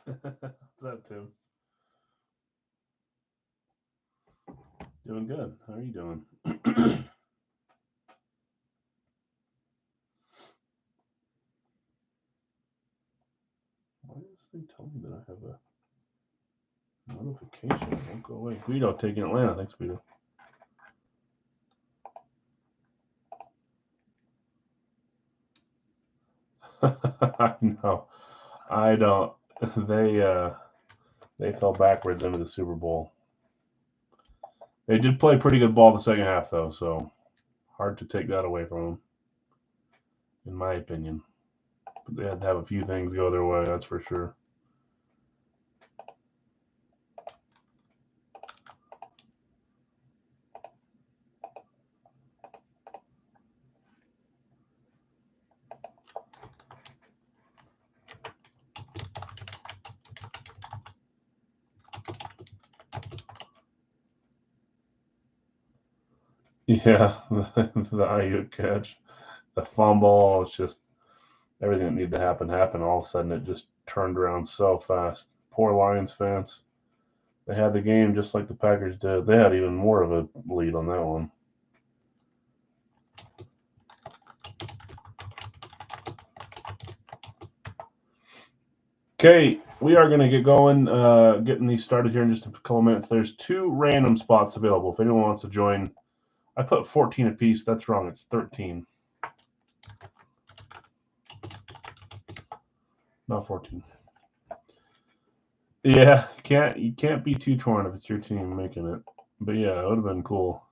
What's up, Tim? Doing good. How are you doing? Why does this thing tell me that I have a notification? It won't go away. Guido taking Atlanta. Thanks, Guido. No, I don't. They uh, they fell backwards into the Super Bowl. They did play pretty good ball the second half, though, so hard to take that away from them, in my opinion. But they had to have a few things go their way. That's for sure. Yeah, the Ayuk catch, the fumble. It's just everything that needed to happen happened. All of a sudden, it just turned around so fast. Poor Lions fans. They had the game just like the Packers did. They had even more of a lead on that one. Okay, we are going to get going, getting these started here in just a couple minutes. There's two random spots available. If anyone wants to join, I put 14 apiece. That's wrong. It's 13, not 14. Yeah, you can't be too torn if it's your team making it. But yeah, it would have been cool.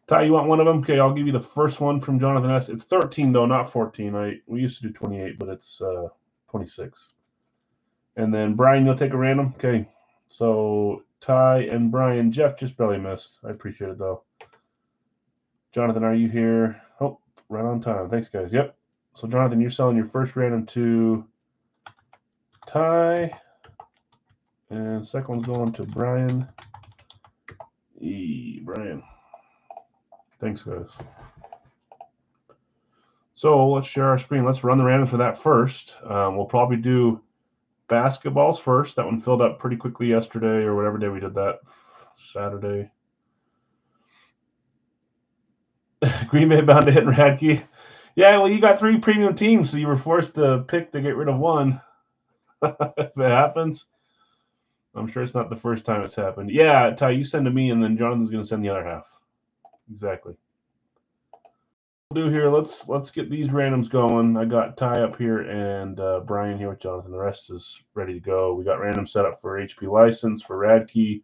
Ty, you want one of them? Okay, I'll give you the first one from Jonathan S. It's 13 though, not 14. We used to do 28, but it's 26. And then Brian, you'll take a random. Okay, so Ty and Brian, Jeff just barely missed. I appreciate it though. Jonathan, are you here? Oh, right on time. Thanks, guys. Yep. So Jonathan, you're selling your first random to Ty, and second one's going to Brian. Brian. Thanks, guys. So let's share our screen. Let's run the random for that first. We'll probably do basketballs first. That one filled up pretty quickly yesterday or whatever day we did that. Saturday. Green Bay bound to hit Radke. Yeah, well, you got three premium teams, so you were forced to pick to get rid of one. If it happens, I'm sure it's not the first time it's happened. Yeah, Ty, you send to me, and then Jonathan's going to send the other half. Exactly. Do here. Let's get these randoms going. I got Ty up here and Brian here with Jonathan. The rest is ready to go. We got random set up for HP license for Radkey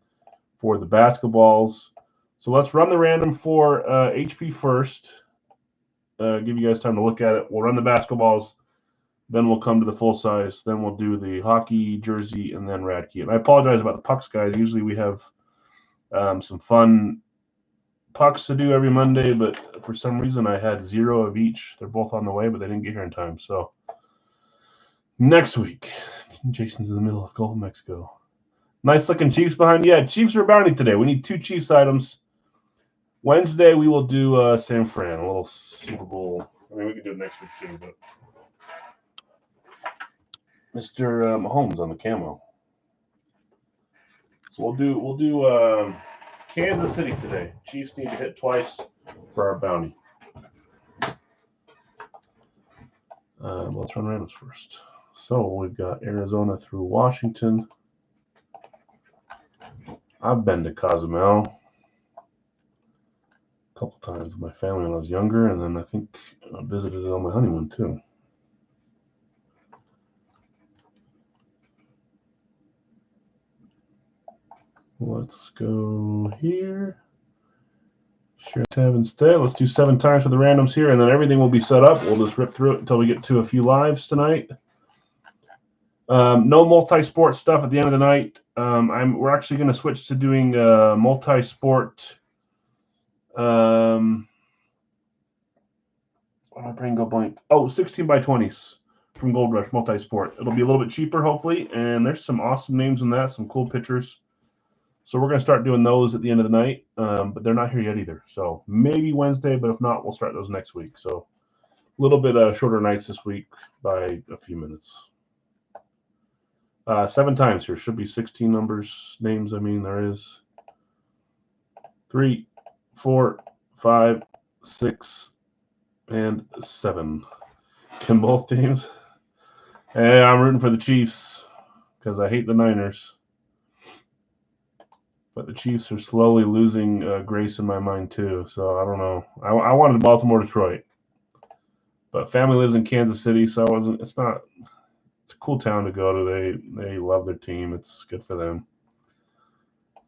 for the basketballs. So let's run the random for HP first. Give you guys time to look at it. We'll run the basketballs, then we'll come to the full size. Then we'll do the hockey jersey and then Radkey. And I apologize about the pucks, guys. Usually we have some fun pucks to do every Monday, but for some reason I had 0 of each. They're both on the way, but they didn't get here in time. So next week, Jason's in the middle of Gulf of Mexico. Nice looking Chiefs behind. Yeah, Chiefs are bounty today. We need 2 Chiefs items. Wednesday we will do San Fran, a little Super Bowl. I mean, we could do it next week too, but Mr. Mahomes on the camo. So we'll do Kansas City today. Chiefs need to hit twice for our bounty. Let's run randoms first. So we've got Arizona through Washington. I've been to Cozumel a couple times with my family when I was younger, and then I think I visited it on my honeymoon too. Let's go here. Share tab instead. Let's do 7 times for the randoms here, and then everything will be set up. We'll just rip through it until we get to a few lives tonight. No multi-sport stuff at the end of the night. We're actually going to switch to doing multi-sport. Why my brain go blank? Oh, 16 by 20s from Gold Rush multi-sport. It'll be a little bit cheaper, hopefully, and there's some awesome names in that, some cool pictures. So we're going to start doing those at the end of the night, but they're not here yet either. So maybe Wednesday, but if not, we'll start those next week. So a little bit shorter nights this week by a few minutes. 7 times here. Should be 16 names. I mean, there is 3, 4, 5, 6, and 7. Can both teams? Hey, I'm rooting for the Chiefs because I hate the Niners. But the Chiefs are slowly losing grace in my mind too. So I don't know. I wanted Baltimore, Detroit, but family lives in Kansas City, so I wasn't. It's not. It's a cool town to go to. They love their team. It's good for them.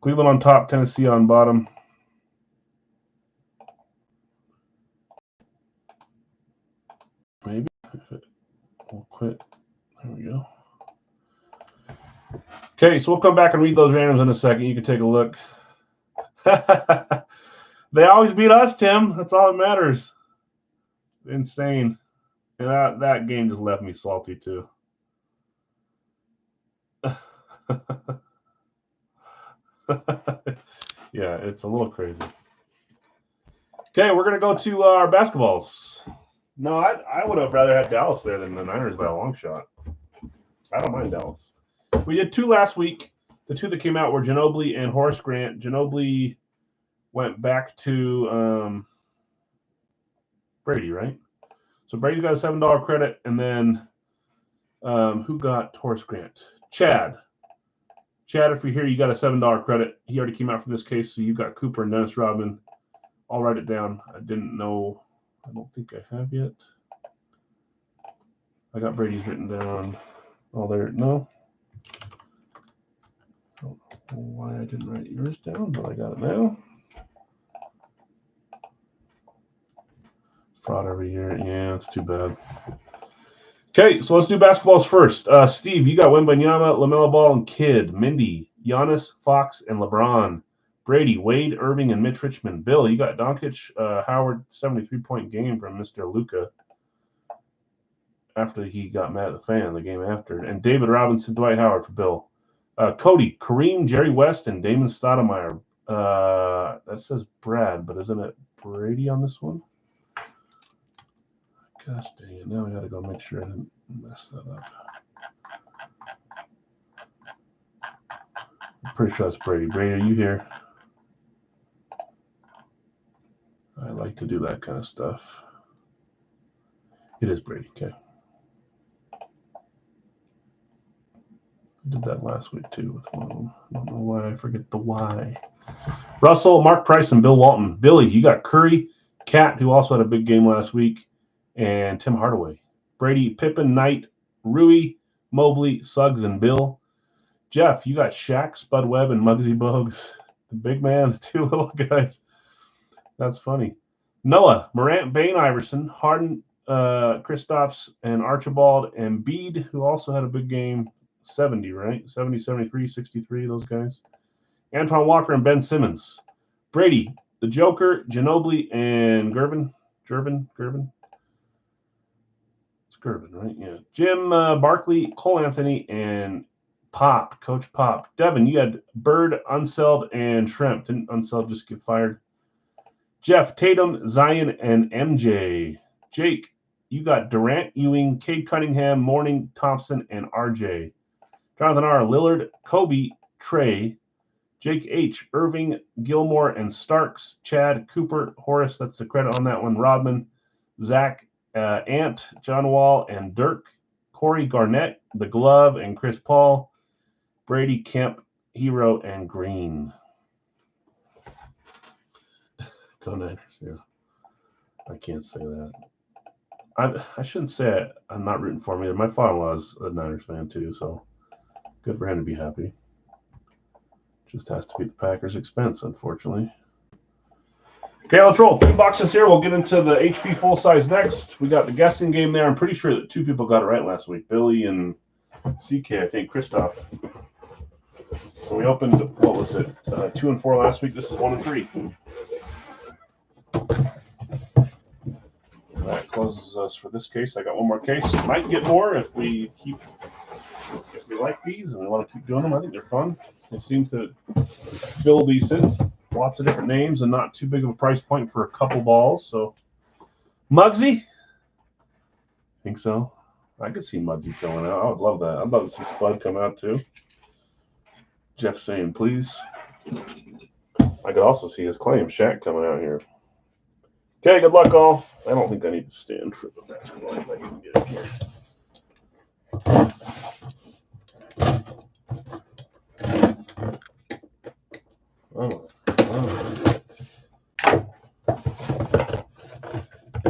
Cleveland on top, Tennessee on bottom. Maybe if it will quit. There we go. Okay, so we'll come back and read those randoms in a second. You can take a look. They always beat us, Tim. That's all that matters. Insane. And that game just left me salty, too. Yeah, it's a little crazy. Okay, we're going to go to our basketballs. No, I would have rather had Dallas there than the Niners by a long shot. I don't mind Dallas. We did 2 last week. The 2 that came out were Ginobili and Horace Grant. Ginobili went back to Brady, right? So Brady got a $7 credit, and then who got Horace Grant? Chad. Chad, if you're here, you got a $7 credit. He already came out for this case, so you got Cooper and Dennis Rodman. I'll write it down. I didn't know. I don't think I have yet. I got Brady's written down. Oh, there. No. I don't know why I didn't write yours down, but I got it now. Fraud every year. Yeah, it's too bad. Okay, so let's do basketballs first. Steve, you got Wembanyama, LaMelo Ball, and Kidd. Mindy, Giannis, Fox, and LeBron. Brady, Wade, Irving, and Mitch Richmond. Bill, you got Doncic, Howard, 73-point game from Mr. Luka after he got mad at the fan the game after. And David Robinson, Dwight Howard for Bill. Cody, Kareem, Jerry West, and Damon Stoudemire. That says Brad, but isn't it Brady on this one? Gosh dang it, now I gotta go make sure I didn't mess that up. I'm pretty sure that's Brady. Brady, are you here? I like to do that kind of stuff. It is Brady, okay. I did that last week too with one of them. I don't know why I forget the why. Russell, Mark Price, and Bill Walton. Billy, you got Curry, Cat, who also had a big game last week, and Tim Hardaway. Brady, Pippen, Knight, Rui, Mobley, Suggs, and Bill. Jeff, you got Shaq, Spud Webb, and Muggsy Bogues. The big man, the 2 little guys. That's funny. Noah, Morant, Bane, Iverson, Harden, Kristaps, and Archibald, and Bede, who also had a big game. 70, right? 70, 73, 63, those guys. Antoine Walker and Ben Simmons. Brady, the Joker, Ginobili, and Gervin. It's Gervin, right? Yeah. Jim, Barkley, Cole Anthony, and Pop, Coach Pop. Devin, you had Bird, Unseld, and Shrimp. Didn't Unseld just get fired? Jeff, Tatum, Zion, and MJ. Jake, you got Durant, Ewing, Cade Cunningham, Mourning, Thompson, and RJ. Jonathan R., Lillard, Kobe, Trey. Jake H., Irving, Gilmore, and Starks. Chad, Cooper, Horace, that's the credit on that one. Rodman, Zach, Ant, John Wall, and Dirk. Corey Garnett, The Glove, and Chris Paul. Brady, Kemp, Hero, and Green. Go Niners, yeah. I can't say that. I shouldn't say it. I'm not rooting for him either. My father-in-law is a Niners fan too, so good for him to be happy. Just has to be the Packers' expense, unfortunately. Okay, let's roll. 2 boxes here. We'll get into the HP full size next. We got the guessing game there. I'm pretty sure that 2 people got it right last week. Billy and CK, I think. Christoph. So we opened, what was it? 2 and 4 last week. This is 1 and 3. That closes us for this case. I got 1 more case. Might get more if we like these and we want to keep doing them. I think they're fun. It seems to fill decent. Lots of different names and not too big of a price point for a couple balls. So, Muggsy? Think so? I could see Muddsy coming out. I would love that. I'd love to see Spud come out too. Jeff saying, please. I could also see his claim, Shaq, coming out here. Okay, good luck, all. I don't think I need to stand for the basketball if I can get it here.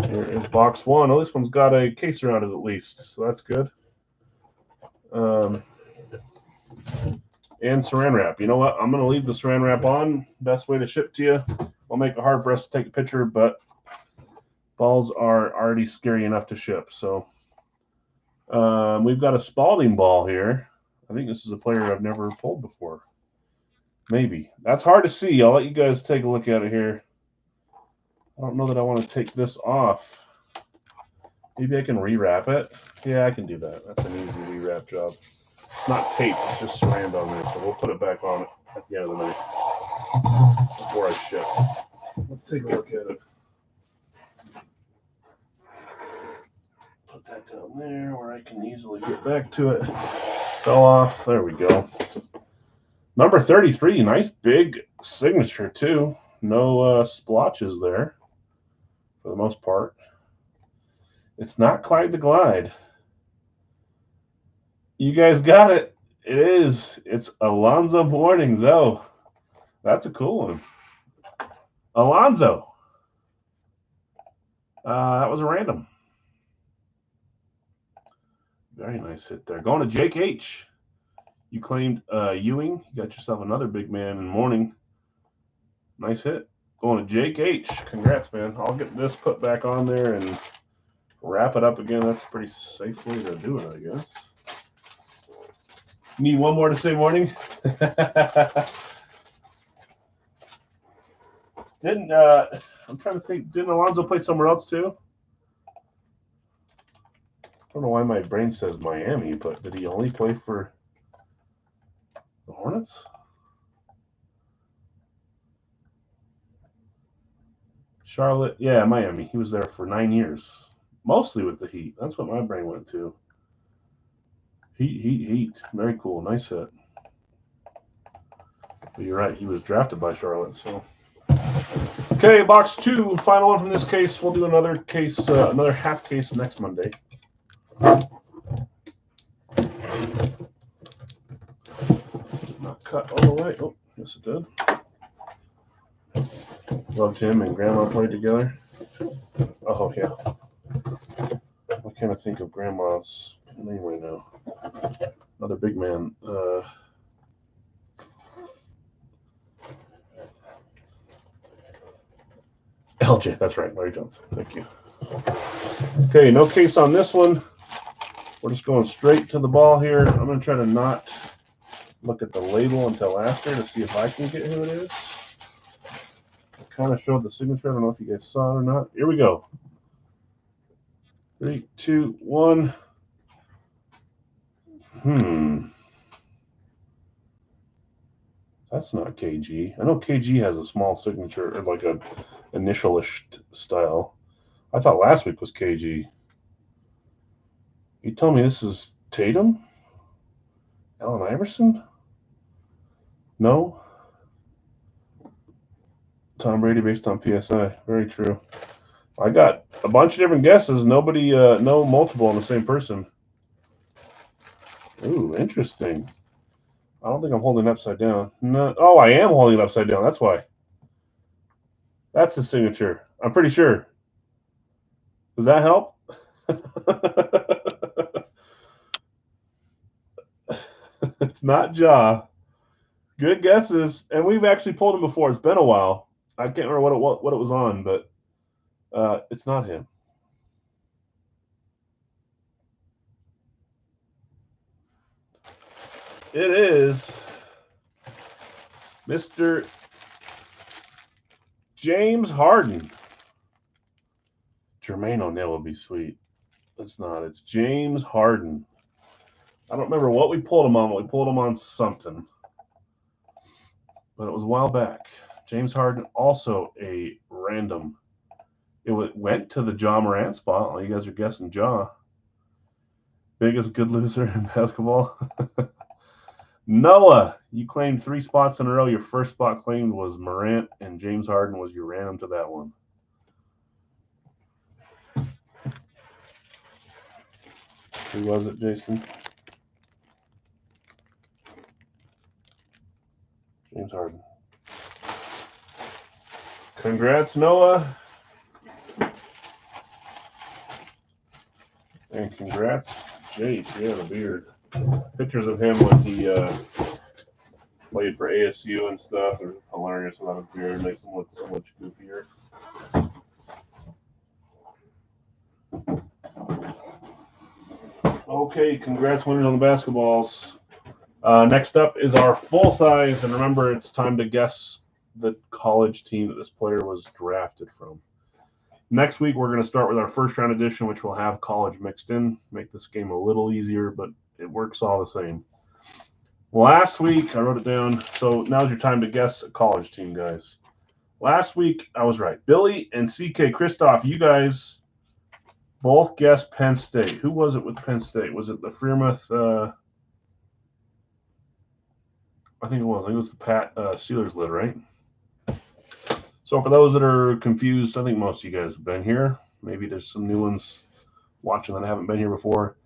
Here is box one. Oh, this one's got a case around it at least, so that's good. And saran wrap. You know what? I'm going to leave the saran wrap on. Best way to ship to you. I'll make it hard for us to take a picture, but balls are already scary enough to ship. So we've got a Spalding ball here. I think this is a player I've never pulled before. Maybe. That's hard to see. I'll let you guys take a look at it here. I don't know that I want to take this off. Maybe I can rewrap it. Yeah, I can do that. That's an easy rewrap job. It's not tape, it's just strand on there. So we'll put it back on at the end of the night before I ship. Let's take a look at it. Put that down there where I can easily get back to it. Fell off. There we go. Number 33. Nice big signature, too. No splotches there for the most part. It's not Clyde the Glide. You guys got it. It is. It's Alonzo Mournings. Oh, that's a cool one. Alonzo. That was a random. Very nice hit there. Going to Jake H. You claimed Ewing. You got yourself another big man in Mourning. Nice hit. Going to Jake H. Congrats, man. I'll get this put back on there and wrap it up again. That's a pretty safe way to do it, I guess. Need one more to say morning? I'm trying to think, didn't Alonzo play somewhere else too? I don't know why my brain says Miami, but did he only play for the Hornets? Charlotte, yeah, Miami. He was there for 9 years, mostly with the Heat. That's what my brain went to. Heat. Very cool. Nice hit. But you're right. He was drafted by Charlotte. So, okay, box two, final one from this case. We'll do another case, another half case next Monday. Not cut all the way. Oh, yes, it did. Loved him and Grandma played together. Oh, yeah. I can't think of Grandma's name right now. Another big man. LJ, that's right, Larry Johnson. Thank you. Okay, no case on this one. We're just going straight to the ball here. I'm going to try to not look at the label until after to see if I can get who it is. I kind of showed the signature. I don't know if you guys saw it or not. Here we go. 3, 2, 1. That's not KG. I know KG has a small signature, or like a initial-ish style. I thought last week was KG. You tell me this is Tatum? Allen Iverson? No? Tom Brady based on PSI. Very true. I got a bunch of different guesses. Nobody, no multiple on the same person. Ooh, interesting. I don't think I'm holding it upside down. No. Oh, I am holding it upside down. That's why. That's his signature. I'm pretty sure. Does that help? It's not Ja. Good guesses. And we've actually pulled him before. It's been a while. I can't remember what it was on, but it's not him. It is Mr. James Harden. Jermaine O'Neal would be sweet. It's not. It's James Harden. I don't remember what we pulled him on, but we pulled him on something. But it was a while back. James Harden, also a random. It went to the Ja Morant spot. All you guys are guessing Ja. Biggest good loser in basketball. Noah, you claimed 3 spots in a row. Your first spot claimed was Morant, and James Harden was your random to that one. Who was it, Jason? James Harden. Congrats, Noah. And congrats, Jake. You have a beard. Pictures of him when he played for ASU and stuff are hilarious without his beard. It makes him look so much goofier. Okay, congrats, winners on the basketballs. Next up is our full size, and remember, it's time to guess the college team that this player was drafted from. Next week, we're going to start with our first round edition, which will have college mixed in, make this game a little easier, but it works all the same. Last week, I wrote it down, so now's your time to guess a college team, guys. Last week, I was right. Billy and CK Christoph, you guys both guessed Penn State. Who was it with Penn State? Was it the Freiermuth? I think it was. I think it was the Pat Steelers lid, right? So for those that are confused, I think most of you guys have been here. Maybe there's some new ones watching that haven't been here before.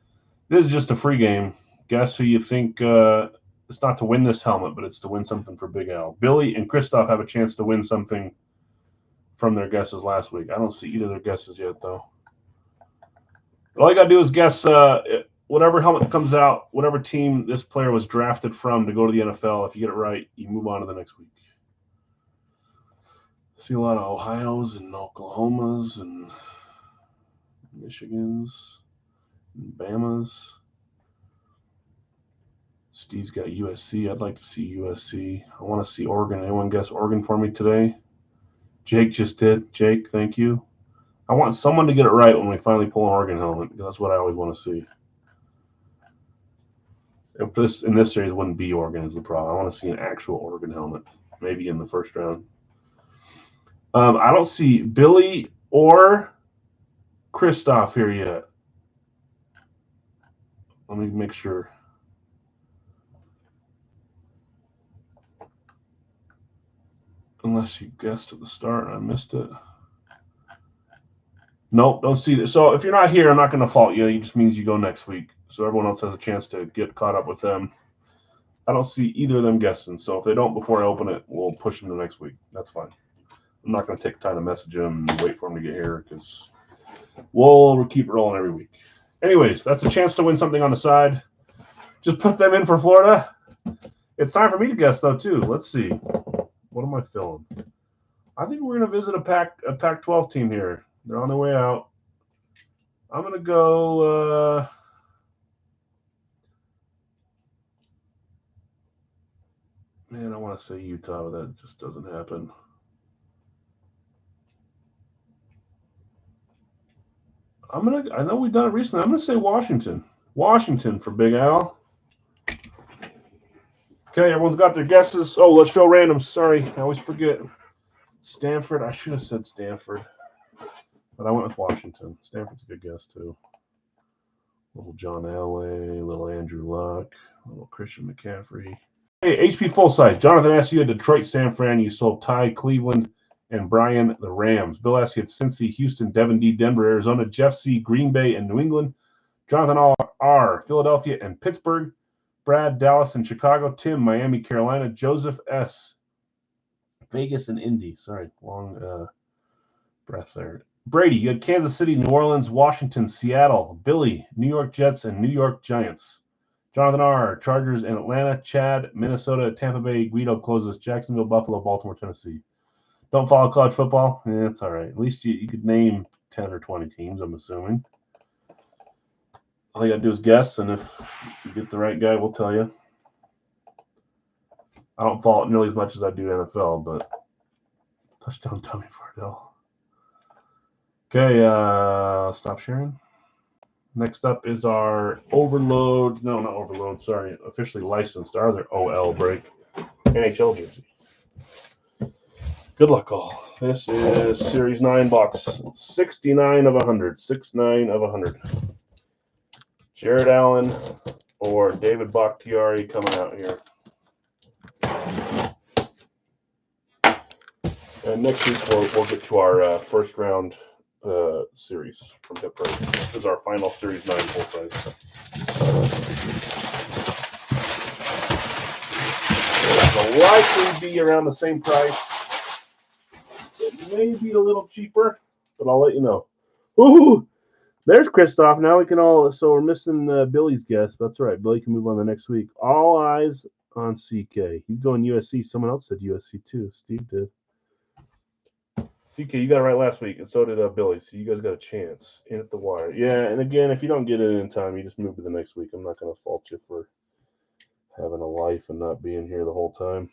This is just a free game. Guess who you think it's not to win this helmet, but it's to win something for Big Al. Billy and Christoph have a chance to win something from their guesses last week. I don't see either of their guesses yet, though. All you got to do is guess whatever helmet comes out, whatever team this player was drafted from to go to the NFL. If you get it right, you move on to the next week. See a lot of Ohio's and Oklahoma's and Michigan's and Bama's. Steve's got USC. I'd like to see USC. I want to see Oregon. Anyone guess Oregon for me today? Jake just did. Jake, thank you. I want someone to get it right when we finally pull an Oregon helmet, because that's what I always want to see. If this in this series wouldn't be Oregon is the problem. I want to see an actual Oregon helmet, maybe in the first round. I don't see Billy or Christoph here yet. Let me make sure. Unless you guessed at the start and I missed it. Nope, don't see this. So if you're not here, I'm not going to fault you. It just means you go next week. So everyone else has a chance to get caught up with them. I don't see either of them guessing. So if they don't before I open it, we'll push them to next week. That's fine. I'm not going to take time to message them and wait for them to get here because we'll keep rolling every week. Anyways, that's a chance to win something on the side. Just put them in for Florida. It's time for me to guess, though, too. Let's see. What am I feeling? I think we're going to visit a Pac-12 team here. They're on their way out. I'm going to go man, I want to say Utah, but that just doesn't happen. I know we've done it recently. I'm going to say Washington. Washington for Big Al. Okay, everyone's got their guesses. Oh, let's show randoms. Sorry, I always forget. Stanford. I should have said Stanford, but I went with Washington. Stanford's a good guess, too. Little John Elway, little Andrew Luck, little Christian McCaffrey. Hey, HP Full Size. Jonathan asked you at Detroit, San Fran. You sold Ty, Cleveland, and Brian, the Rams. Bill asked you at Cincy, Houston, Devin D, Denver, Arizona, Jeff C, Green Bay, and New England. Jonathan R, Philadelphia and Pittsburgh. Brad, Dallas, and Chicago. Tim, Miami, Carolina. Joseph S, Vegas and Indy. Sorry, long breath there. Brady, you had Kansas City, New Orleans, Washington, Seattle. Billy, New York Jets, and New York Giants. Jonathan R, Chargers and Atlanta. Chad, Minnesota, Tampa Bay. Guido closes Jacksonville, Buffalo, Baltimore, Tennessee. Don't follow college football? Yeah, it's all right. At least you could name 10 or 20 teams, I'm assuming. All you got to do is guess, and if you get the right guy, we'll tell you. I don't follow it nearly as much as I do NFL, but touchdown Tommy Vardell. Okay, stop sharing. Next up is our Overload. No, not Overload. Sorry, officially licensed. Our other OL break. NHL jersey. Good luck, all. This is Series 9 box. 69 of 100. 69 of 100. Jared Allen or David Bakhtiari coming out here. And next week we'll get to our first round series from Hip Breaks. This is our final Series 9 full size. It'll likely be around the same price. It may be a little cheaper, but I'll let you know. Ooh, there's Christoph. Now we can all. So we're missing Billy's guess. That's right. Billy can move on the next week. All eyes on CK. He's going USC. Someone else said USC too. Steve did. CK, you got it right last week, and so did Billy. So you guys got a chance in at the wire. Yeah, and again, if you don't get it in time, you just move to the next week. I'm not going to fault you for having a life and not being here the whole time.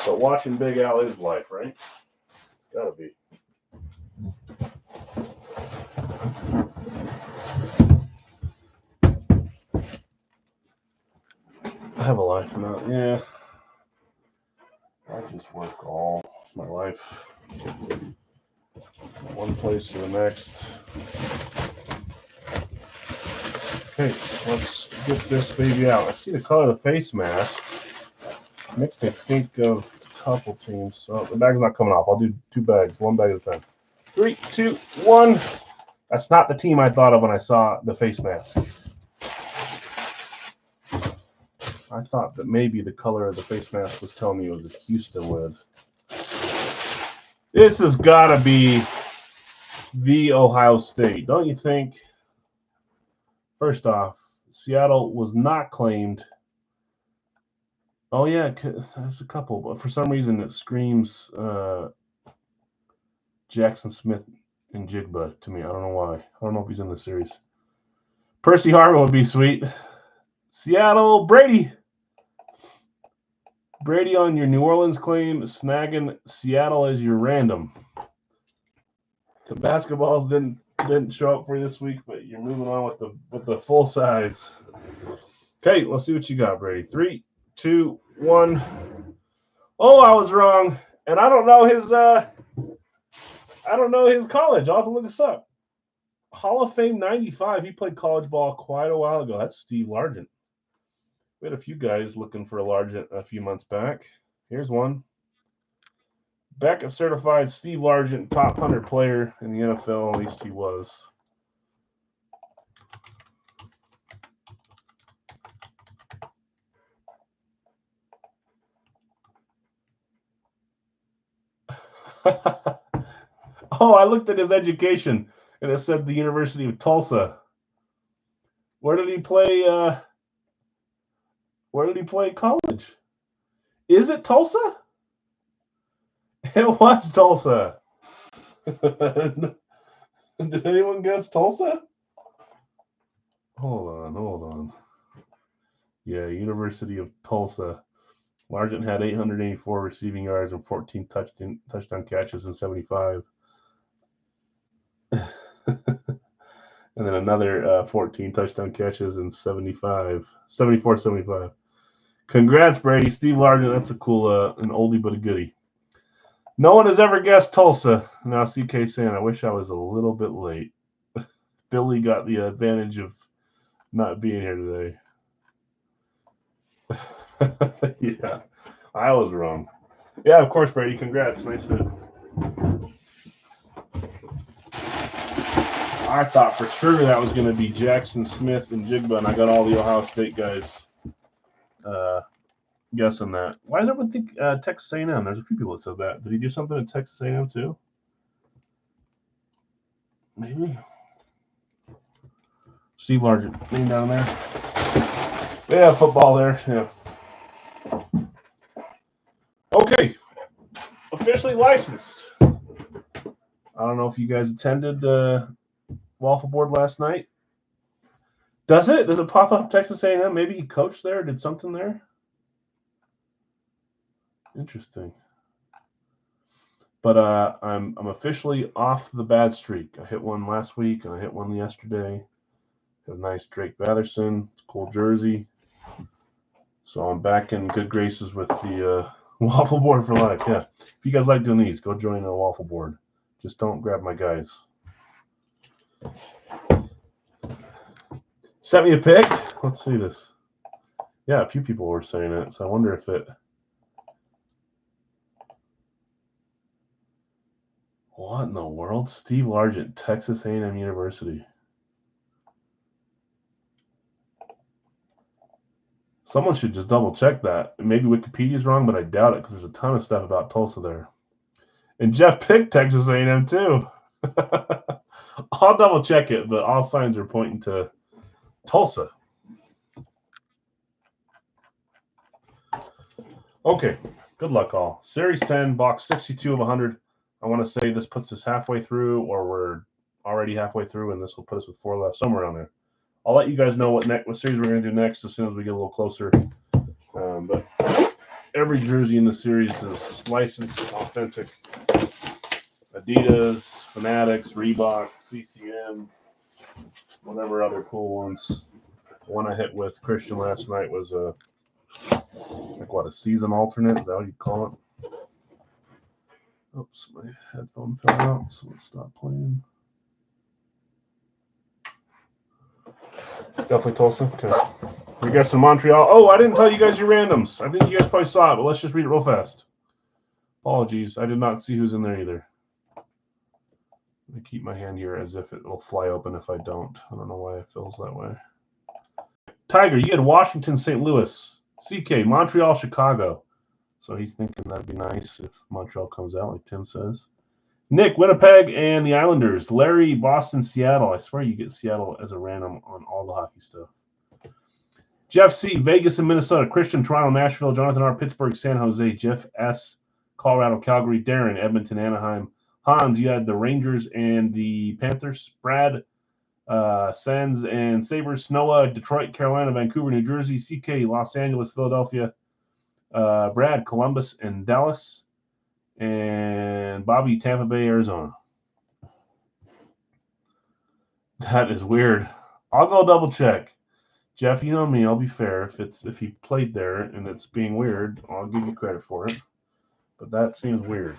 But watching Big Al is life, right? It's got to be. I have a life now. Yeah. I just work all my life. One place to the next. Okay, let's get this baby out. I see the color of the face mask. Makes me think of a couple teams. So the bag's not coming off. I'll do 2 bags, 1 bag at a time. 3, 2, 1. That's not the team I thought of when I saw the face mask. I thought that maybe the color of the face mask was telling me it was a Houston lid. This has got to be the Ohio State, don't you think? First off, Seattle was not claimed. Oh, yeah, there's a couple, but for some reason it screams Jackson Smith and Jigba to me. I don't know why. I don't know if he's in the series. Percy Harvin would be sweet. Seattle, Brady. Brady on your New Orleans claim, snagging Seattle as your random. The basketballs didn't show up for you this week, but you're moving on with the full size. Okay, let's see what you got, Brady. 3, 2, 1. Oh, I was wrong, and I don't know his college. I'll have to look this up. Hall of Fame 95. He played college ball quite a while ago. That's Steve Largent. We had a few guys looking for a Largent a few months back. Here's one. Beckett certified Steve Largent, top 100 player in the NFL. At least he was. Oh, I looked at his education, and it said the University of Tulsa. Where did he play? Where did he play college? Is it Tulsa? It was Tulsa. Did anyone guess Tulsa? Hold on. Yeah, University of Tulsa. Largent had 884 receiving yards and 14 touchdown catches in 75. And then another 14 touchdown catches in 74, 75. Congrats, Brady. Steve Largent, that's a cool, an oldie but a goodie. No one has ever guessed Tulsa. Now, CK saying, I wish I was a little bit late. Billy got the advantage of not being here today. Yeah, I was wrong. Yeah, of course, Brady. Congrats. Nice hit. I thought for sure that was going to be Jackson Smith and Jigba, and I got all the Ohio State guys guessing that. Why does everyone think Texas A&M? There's a few people that said that. Did he do something at Texas A&M too? Maybe. Steve Largent, name down there. Yeah, football there. Yeah. Okay. Officially licensed. I don't know if you guys attended Waffle Board last night. Does it? Does it pop up Texas A&M? Maybe he coached there or did something there? Interesting. But I'm officially off the bad streak. I hit one last week and I hit one yesterday. Got a nice Drake Batherson, cool jersey. So I'm back in good graces with the Waffle board for life, yeah. If you guys like doing these, go join a waffle board. Just don't grab my guys. Sent me a pic. Let's see this. Yeah, a few people were saying it, so I wonder if it. What in the world? Steve Largent, Texas A&M University. Someone should just double check that. Maybe Wikipedia's wrong, but I doubt it because there's a ton of stuff about Tulsa there. And Jeff picked Texas A&M too. I'll double check it, but all signs are pointing to Tulsa. Okay, good luck all. Series 10, box 62 of 100. I want to say this puts us halfway through, or we're already halfway through, and this will put us with 4 left, somewhere around there. I'll let you guys know what series we're going to do next as soon as we get a little closer. But every jersey in the series is licensed, authentic. Adidas, Fanatics, Reebok, CCM, whatever other cool ones. The one I hit with Christian last night was a season alternate? Is that what you call it? Oops, my headphone fell out, so let's stop playing. Definitely Tulsa. Okay. We got some Montreal. Oh, I didn't tell you guys your randoms. I think you guys probably saw it, but let's just read it real fast. Apologies. I did not see who's in there either. I keep my hand here as if it will fly open if I don't. I don't know why it feels that way. Tiger, you had Washington, St. Louis. CK, Montreal, Chicago. So he's thinking that'd be nice if Montreal comes out, like Tim says. Nick, Winnipeg and the Islanders. Larry, Boston, Seattle. I swear you get Seattle as a random on all the hockey stuff. Jeff C, Vegas and Minnesota. Christian, Toronto, Nashville. Jonathan R, Pittsburgh, San Jose. Jeff S, Colorado, Calgary. Darren, Edmonton, Anaheim. Hans, you had the Rangers and the Panthers. Brad, Sens and Sabres. Noah, Detroit, Carolina, Vancouver, New Jersey. CK, Los Angeles, Philadelphia. Brad, Columbus and Dallas. And Bobby, Tampa Bay, Arizona. That is weird. I'll go double check. Jeff, you know me. I'll be fair. If he played there and it's being weird, I'll give you credit for it. But that seems weird.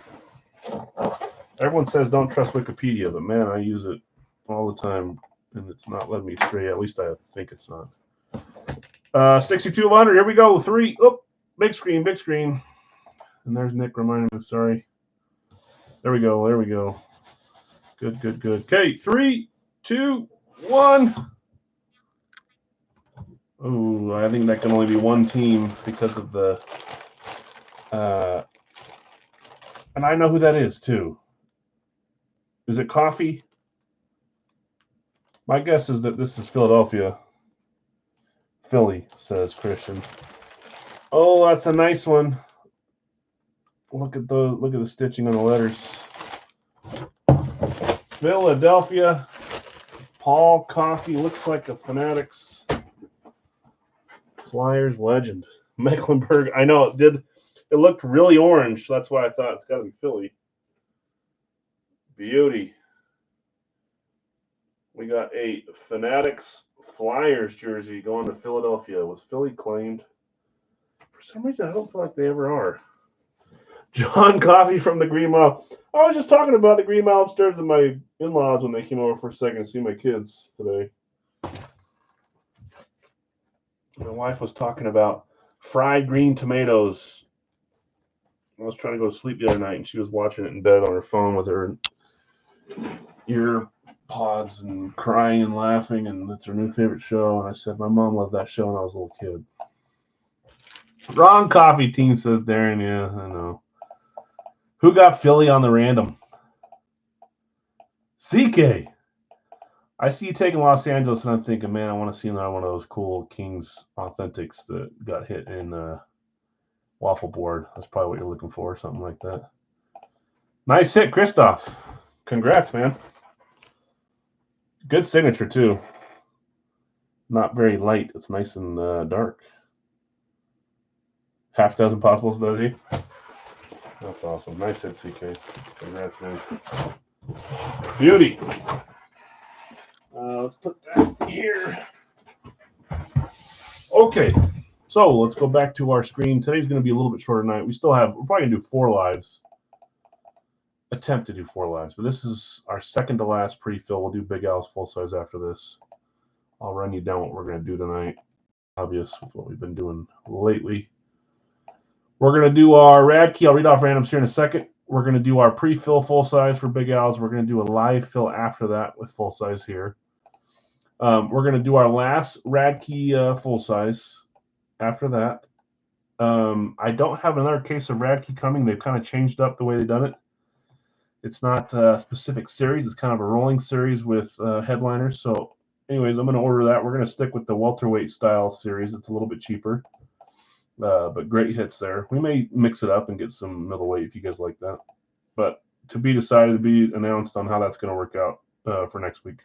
Everyone says don't trust Wikipedia, but man, I use it all the time, and it's not letting me stray. At least I think it's not. 62 of 100. Here we go. 3. Oh, big screen, big screen. And there's Nick reminding me. Sorry. There we go. There we go. Good, good, good. Okay, 3, 2, 1. Oh, I think that can only be one team because of the. And I know who that is too. Is it Coffee? My guess is that this is Philadelphia. Philly, says Christian. Oh, that's a nice one. Look at the stitching on the letters. Philadelphia. Paul Coffee looks like a Fanatics Flyers legend. Mecklenburg. I know it did. It looked really orange. So that's why I thought it's got to be Philly. Beauty. We got a Fanatics Flyers jersey going to Philadelphia. Was Philly claimed? For some reason, I don't feel like they ever are. John Coffey from the Green Mile. I was just talking about the Green Mile upstairs with my in-laws when they came over for a second to see my kids today. My wife was talking about fried green tomatoes. I was trying to go to sleep the other night, and she was watching it in bed on her phone with her ear pods and crying and laughing, and it's her new favorite show. And I said, my mom loved that show when I was a little kid. Wrong coffee team, says Darren. Yeah, I know. Who got Philly on the random? CK. I see you taking Los Angeles, and I'm thinking, man, I want to see another one of those cool Kings Authentics that got hit in Waffle Board. That's probably what you're looking for, something like that. Nice hit, Christoph. Congrats, man. Good signature, too. Not very light. It's nice and dark. Half dozen possibles, does he? That's awesome. Nice hit, CK. Congrats, man. Beauty. Let's put that here. Okay. So let's go back to our screen. Today's going to be a little bit shorter night. We're probably going to do 4 lives. Attempt to do 4 lives, but this is our second to last pre-fill. We'll do Big Al's full size after this. I'll run you down what we're going to do tonight. Obvious with what we've been doing lately. We're going to do our rad key. I'll read off randoms here in a second. We're going to do our pre-fill full size for Big Al's. We're going to do a live fill after that with full size here. We're going to do our last rad key full size after that. I don't have another case of rad key coming. They've kind of changed up the way they've done it. It's not a specific series. It's kind of a rolling series with headliners. So anyways, I'm going to order that. We're going to stick with the welterweight style series. It's a little bit cheaper, but great hits there. We may mix it up and get some middleweight if you guys like that. But to be decided, to be announced on how that's going to work out for next week.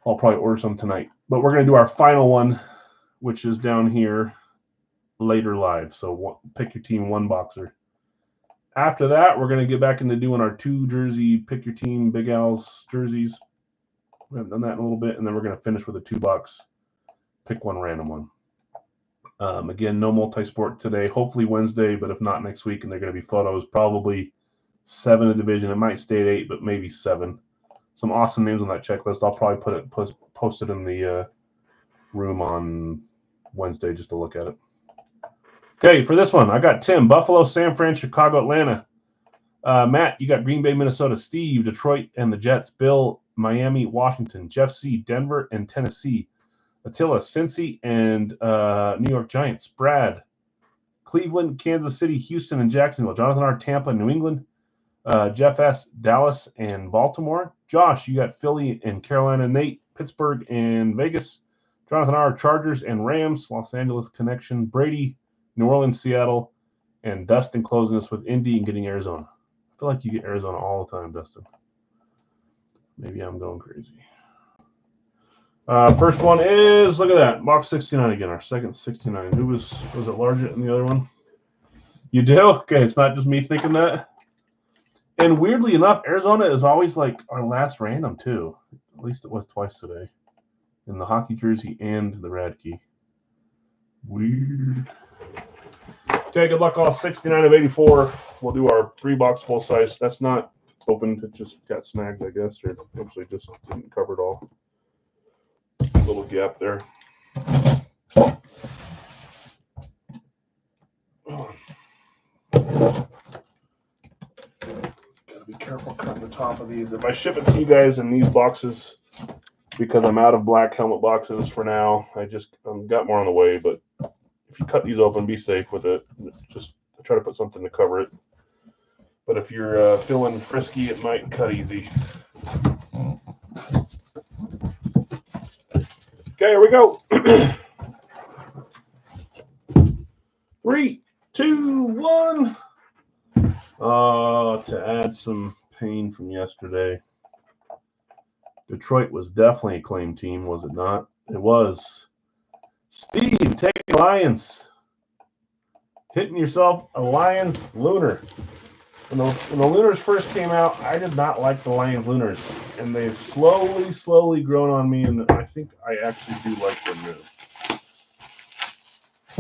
I'll probably order some tonight. But we're going to do our final one, which is down here later live. So pick your team, 1 boxer. After that, we're going to get back into doing our 2 jersey, pick your team, Big Al's jerseys. We haven't done that in a little bit. And then we're going to finish with a 2-box, pick 1 random one. Again, no multi-sport today. Hopefully Wednesday, but if not next week. And they're going to be photos, probably 7 in division. It might stay at 8, but maybe 7. Some awesome names on that checklist. I'll probably post it in the room on Wednesday just to look at it. Okay, for this one, I got Tim, Buffalo, San Fran, Chicago, Atlanta. Matt, you got Green Bay, Minnesota. Steve, Detroit and the Jets. Bill, Miami, Washington. Jeff C, Denver and Tennessee. Attila, Cincy and New York Giants. Brad, Cleveland, Kansas City, Houston and Jacksonville. Jonathan R, Tampa, New England. Jeff S, Dallas and Baltimore. Josh, you got Philly and Carolina. Nate, Pittsburgh and Vegas. Jonathan R, Chargers and Rams. Los Angeles connection. Brady, New Orleans, Seattle, and Dustin closing us with Indy and getting Arizona. I feel like you get Arizona all the time, Dustin. Maybe I'm going crazy. First one is, look at that, box 69 again, our second 69. Who was it larger than the other one? You do? Okay, it's not just me thinking that. And weirdly enough, Arizona is always like our last random too. At least it was twice today. In the hockey jersey and the rad key. Weird. Okay, good luck all 69 of 84. We'll do our 3-box full size. That's not open. It just got snagged, I guess, or actually just didn't cover it all. A little gap there. Gotta be careful cutting the top of these. If I ship it to you guys in these boxes, because I'm out of black helmet boxes for now, I got more on the way, but if you cut these open, be safe with it. Just try to put something to cover it. But if you're feeling frisky, it might cut easy. Okay, here we go. 3, 2, 1. To add some pain from yesterday. Detroit was definitely a claim team, was it not? It was. Steve, taking Lions. Hitting yourself a Lions Lunar. When the Lunars first came out, I did not like the Lions Lunars. And they've slowly grown on me, and I think I actually do like them now.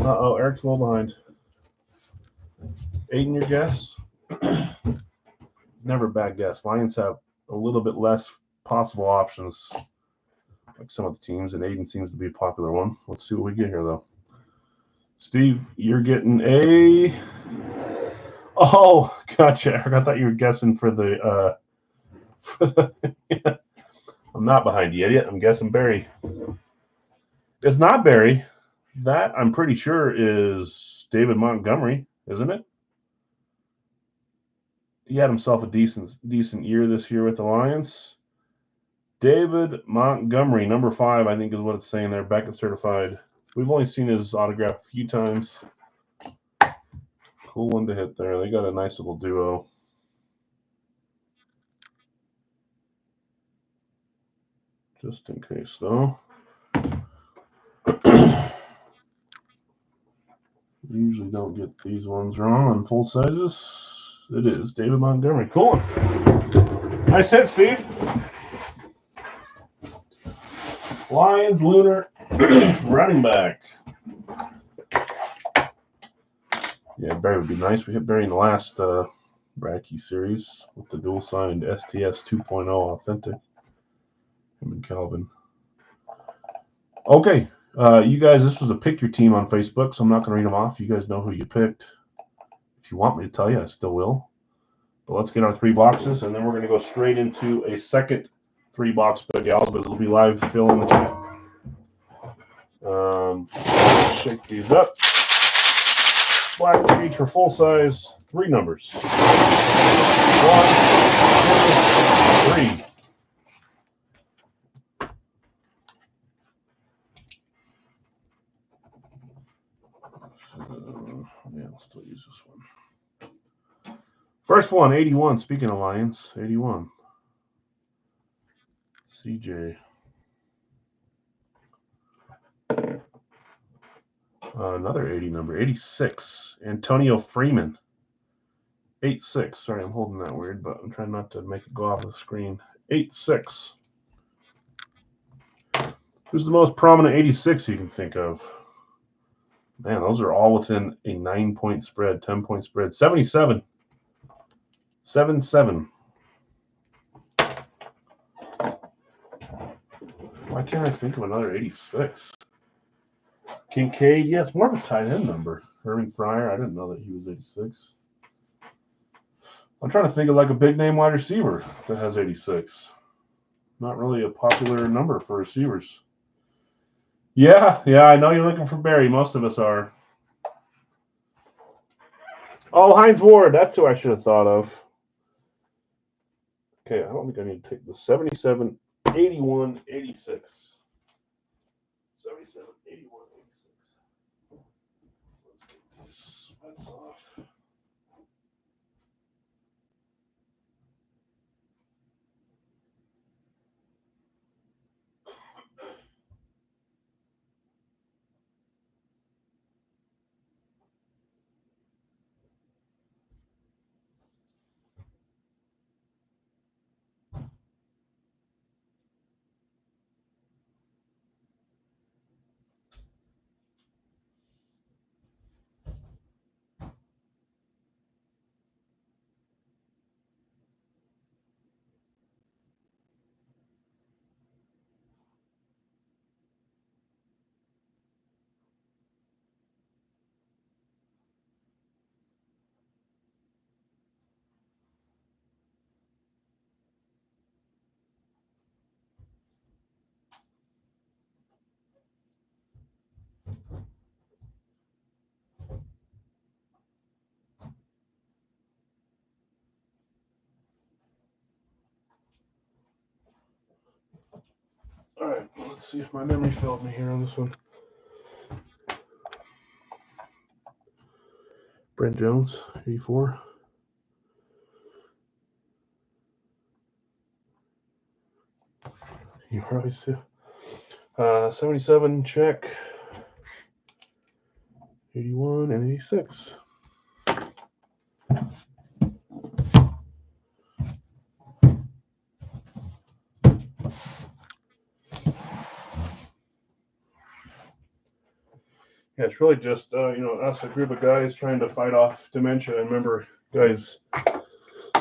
Uh-oh, Eric's a little behind. Aiden, your guess? Never a bad guess. Lions have a little bit less possible options, like some of the teams, and Aiden seems to be a popular one. Let's see what we get here, though. Steve, you're getting a... Oh, gotcha, Eric. I thought you were guessing for the... I'm not behind you, idiot. I'm guessing Barry. It's not Barry. That, I'm pretty sure, is David Montgomery, isn't it? He had himself a decent year this year with the Lions. David Montgomery, number 5, I think is what it's saying there. Beckett certified. We've only seen his autograph a few times. Cool one to hit there. They got a nice little duo. Just in case, though. Usually don't get these ones wrong on full sizes. It is David Montgomery. Cool. Nice hit, Steve. Lions Lunar running back. Yeah, Barry would be nice. We hit Barry in the last Bracky series with the dual signed STS 2.0 authentic. Him and Calvin. Okay, you guys, this was a pick your team on Facebook, so I'm not going to read them off. You guys know who you picked. If you want me to tell you, I still will. But let's get our 3 boxes, and then we're going to go straight into a second 3-box Big Al's, but it'll be live fill in the chat. Shake these up. Black page for full size, 3 numbers. 1, 2, 3. Yeah, I'll still use this one. First one, 81. Speaking of Lions, 81. CJ. Another 80 number, 86. Antonio Freeman. 86. Sorry, I'm holding that weird, but I'm trying not to make it go off the screen. 86. Who's the most prominent 86 you can think of? Man, those are all within a 9-point spread, 10-point spread. 77. 7-7. Why can't I think of another 86? Kincaid, yeah, it's more of a tight end number. Irving Fryer, I didn't know that he was 86. I'm trying to think of like a big name wide receiver that has 86. Not really a popular number for receivers. Yeah, I know you're looking for Barry. Most of us are. Oh, Hines Ward. That's who I should have thought of. Okay, I don't think I need to take the 77, 81, 86. 77, 81, 86. Let's get these sweats off. All right, let's see if my memory failed me here on this one. Brent Jones, 84. You probably see. 77, check. 81 and 86. Yeah, it's really just us, a group of guys trying to fight off dementia and remember guys'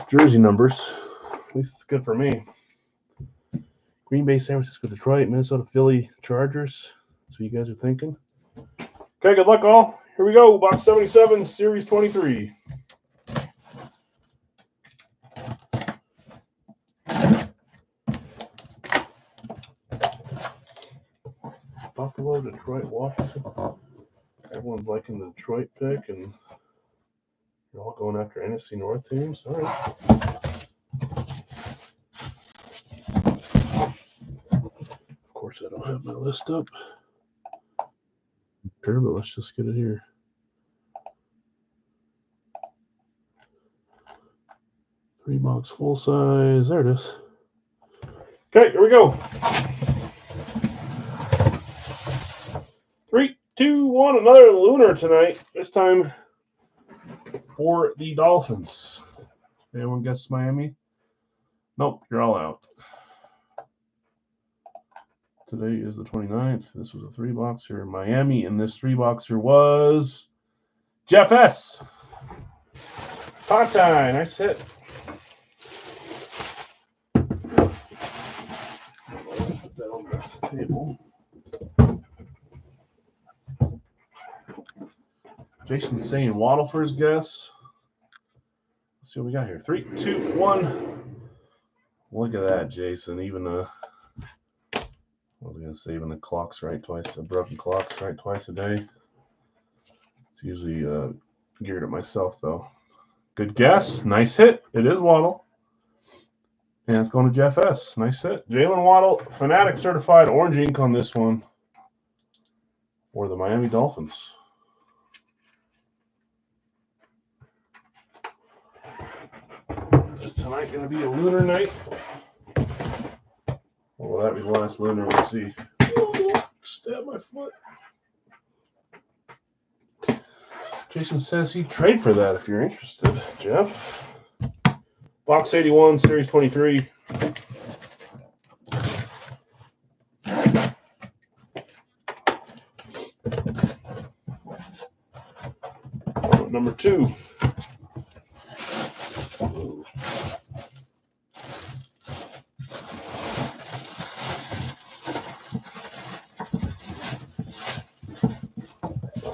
jersey numbers. At least it's good for me. Green Bay, San Francisco, Detroit, Minnesota, Philly, Chargers. That's what you guys are thinking. Okay, good luck all. Here we go. Box 77, Series 23. Buffalo, Detroit, Washington. Everyone's liking the Detroit pick, and you're all going after NFC North teams. All right. Of course, I don't have my list up. Sure, but let's just get it here. Three box full size. There it is. Okay, here we go. 3, 2, 1. Another Lunar tonight. This time for the Dolphins. Anyone guess Miami? Nope, you're all out. Today is the 29th. This was a 3-boxer. Miami, and this 3-boxer was Jeff S. Hot nice hit. Put that on the table. Jason's saying Waddle for his guess. Let's see what we got here. 3, 2, 1. Look at that, Jason. Even I was gonna say even the clock's right twice. The broken clock's right twice a day. It's usually geared at myself though. Good guess. Nice hit. It is Waddle. And it's going to Jeff S. Nice hit. Jalen Waddle, Fanatic certified orange ink on this one for the Miami Dolphins. Is tonight going to be a lunar night? Or will that be the last lunar? We'll see. Oh, stab my foot. Jason says he'd trade for that if you're interested, Jeff. Box 81, Series 23. Number 2.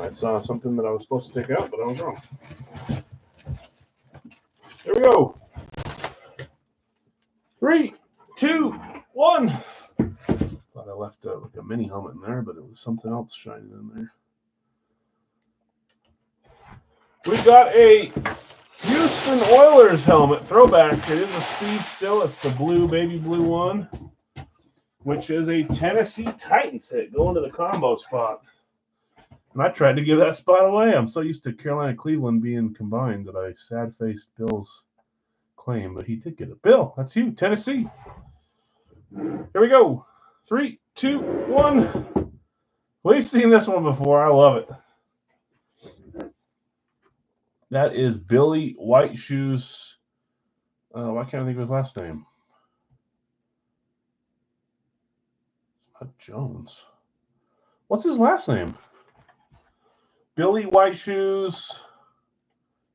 I saw something that I was supposed to take out, but I was wrong. There we go. 3, 2, 1. Thought I left like a mini helmet in there, but it was something else shining in there. We got a Houston Oilers helmet throwback. It is a speed still. It's the blue, baby blue one, which is a Tennessee Titans hit going to the combo spot. And I tried to give that spot away. I'm so used to Carolina Cleveland being combined that I sad-faced Bill's claim, but he did get it. Bill, that's you, Tennessee. Here we go. 3, 2, 1. We've seen this one before. I love it. That is Billy White Shoes. Why can't I think of his last name? It's not Jones. What's his last name? Billy White Shoes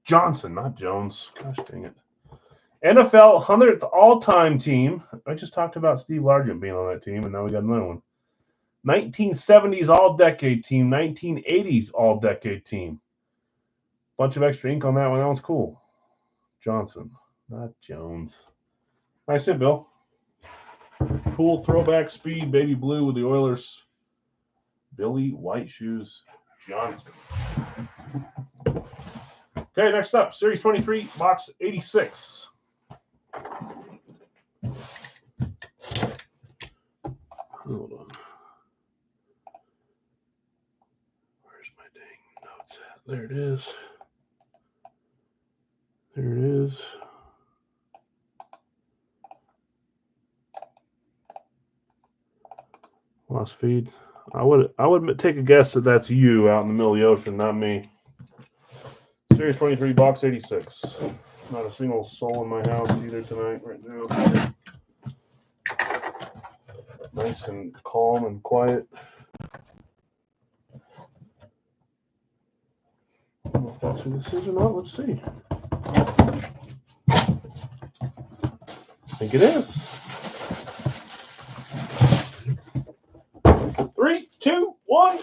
Johnson, not Jones. Gosh dang it. NFL 100th all-time team. I just talked about Steve Largent being on that team, and now we got another one. 1970s all-decade team, 1980s all-decade team. Bunch of extra ink on that one. That one's cool. Johnson, not Jones. Nice hit, Bill. Cool throwback speed, baby blue with the Oilers. Billy White Shoes Johnson. Okay, next up, Series 23, Box 86. Hold on. Where's my dang notes at? There it is. There it is. Lost feed. I would take a guess that that's you out in the middle of the ocean, not me. Series 23, Box 86. Not a single soul in my house either tonight, right now. Nice and calm and quiet. I don't know if that's who this is or not. Let's see. I think it is. 3, 2, 1.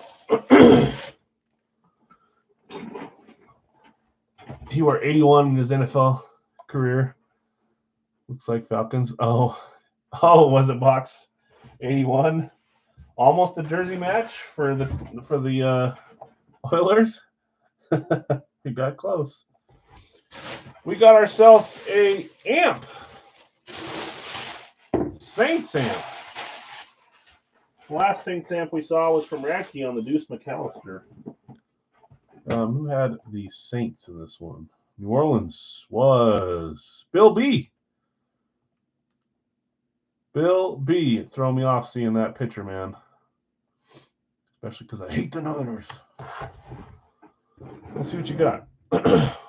He wore 81 in his NFL career. Looks like Falcons. Oh, was it box 81? Almost a jersey match for the Oilers. We got close. We got ourselves a amp. Saints amp. The last Saints amp we saw was from Radke on the Deuce McAllister. Who had the Saints in this one? New Orleans was Bill B. Bill B. It threw me off seeing that picture, man. Especially because I hate the Northerners. Let's see what you got.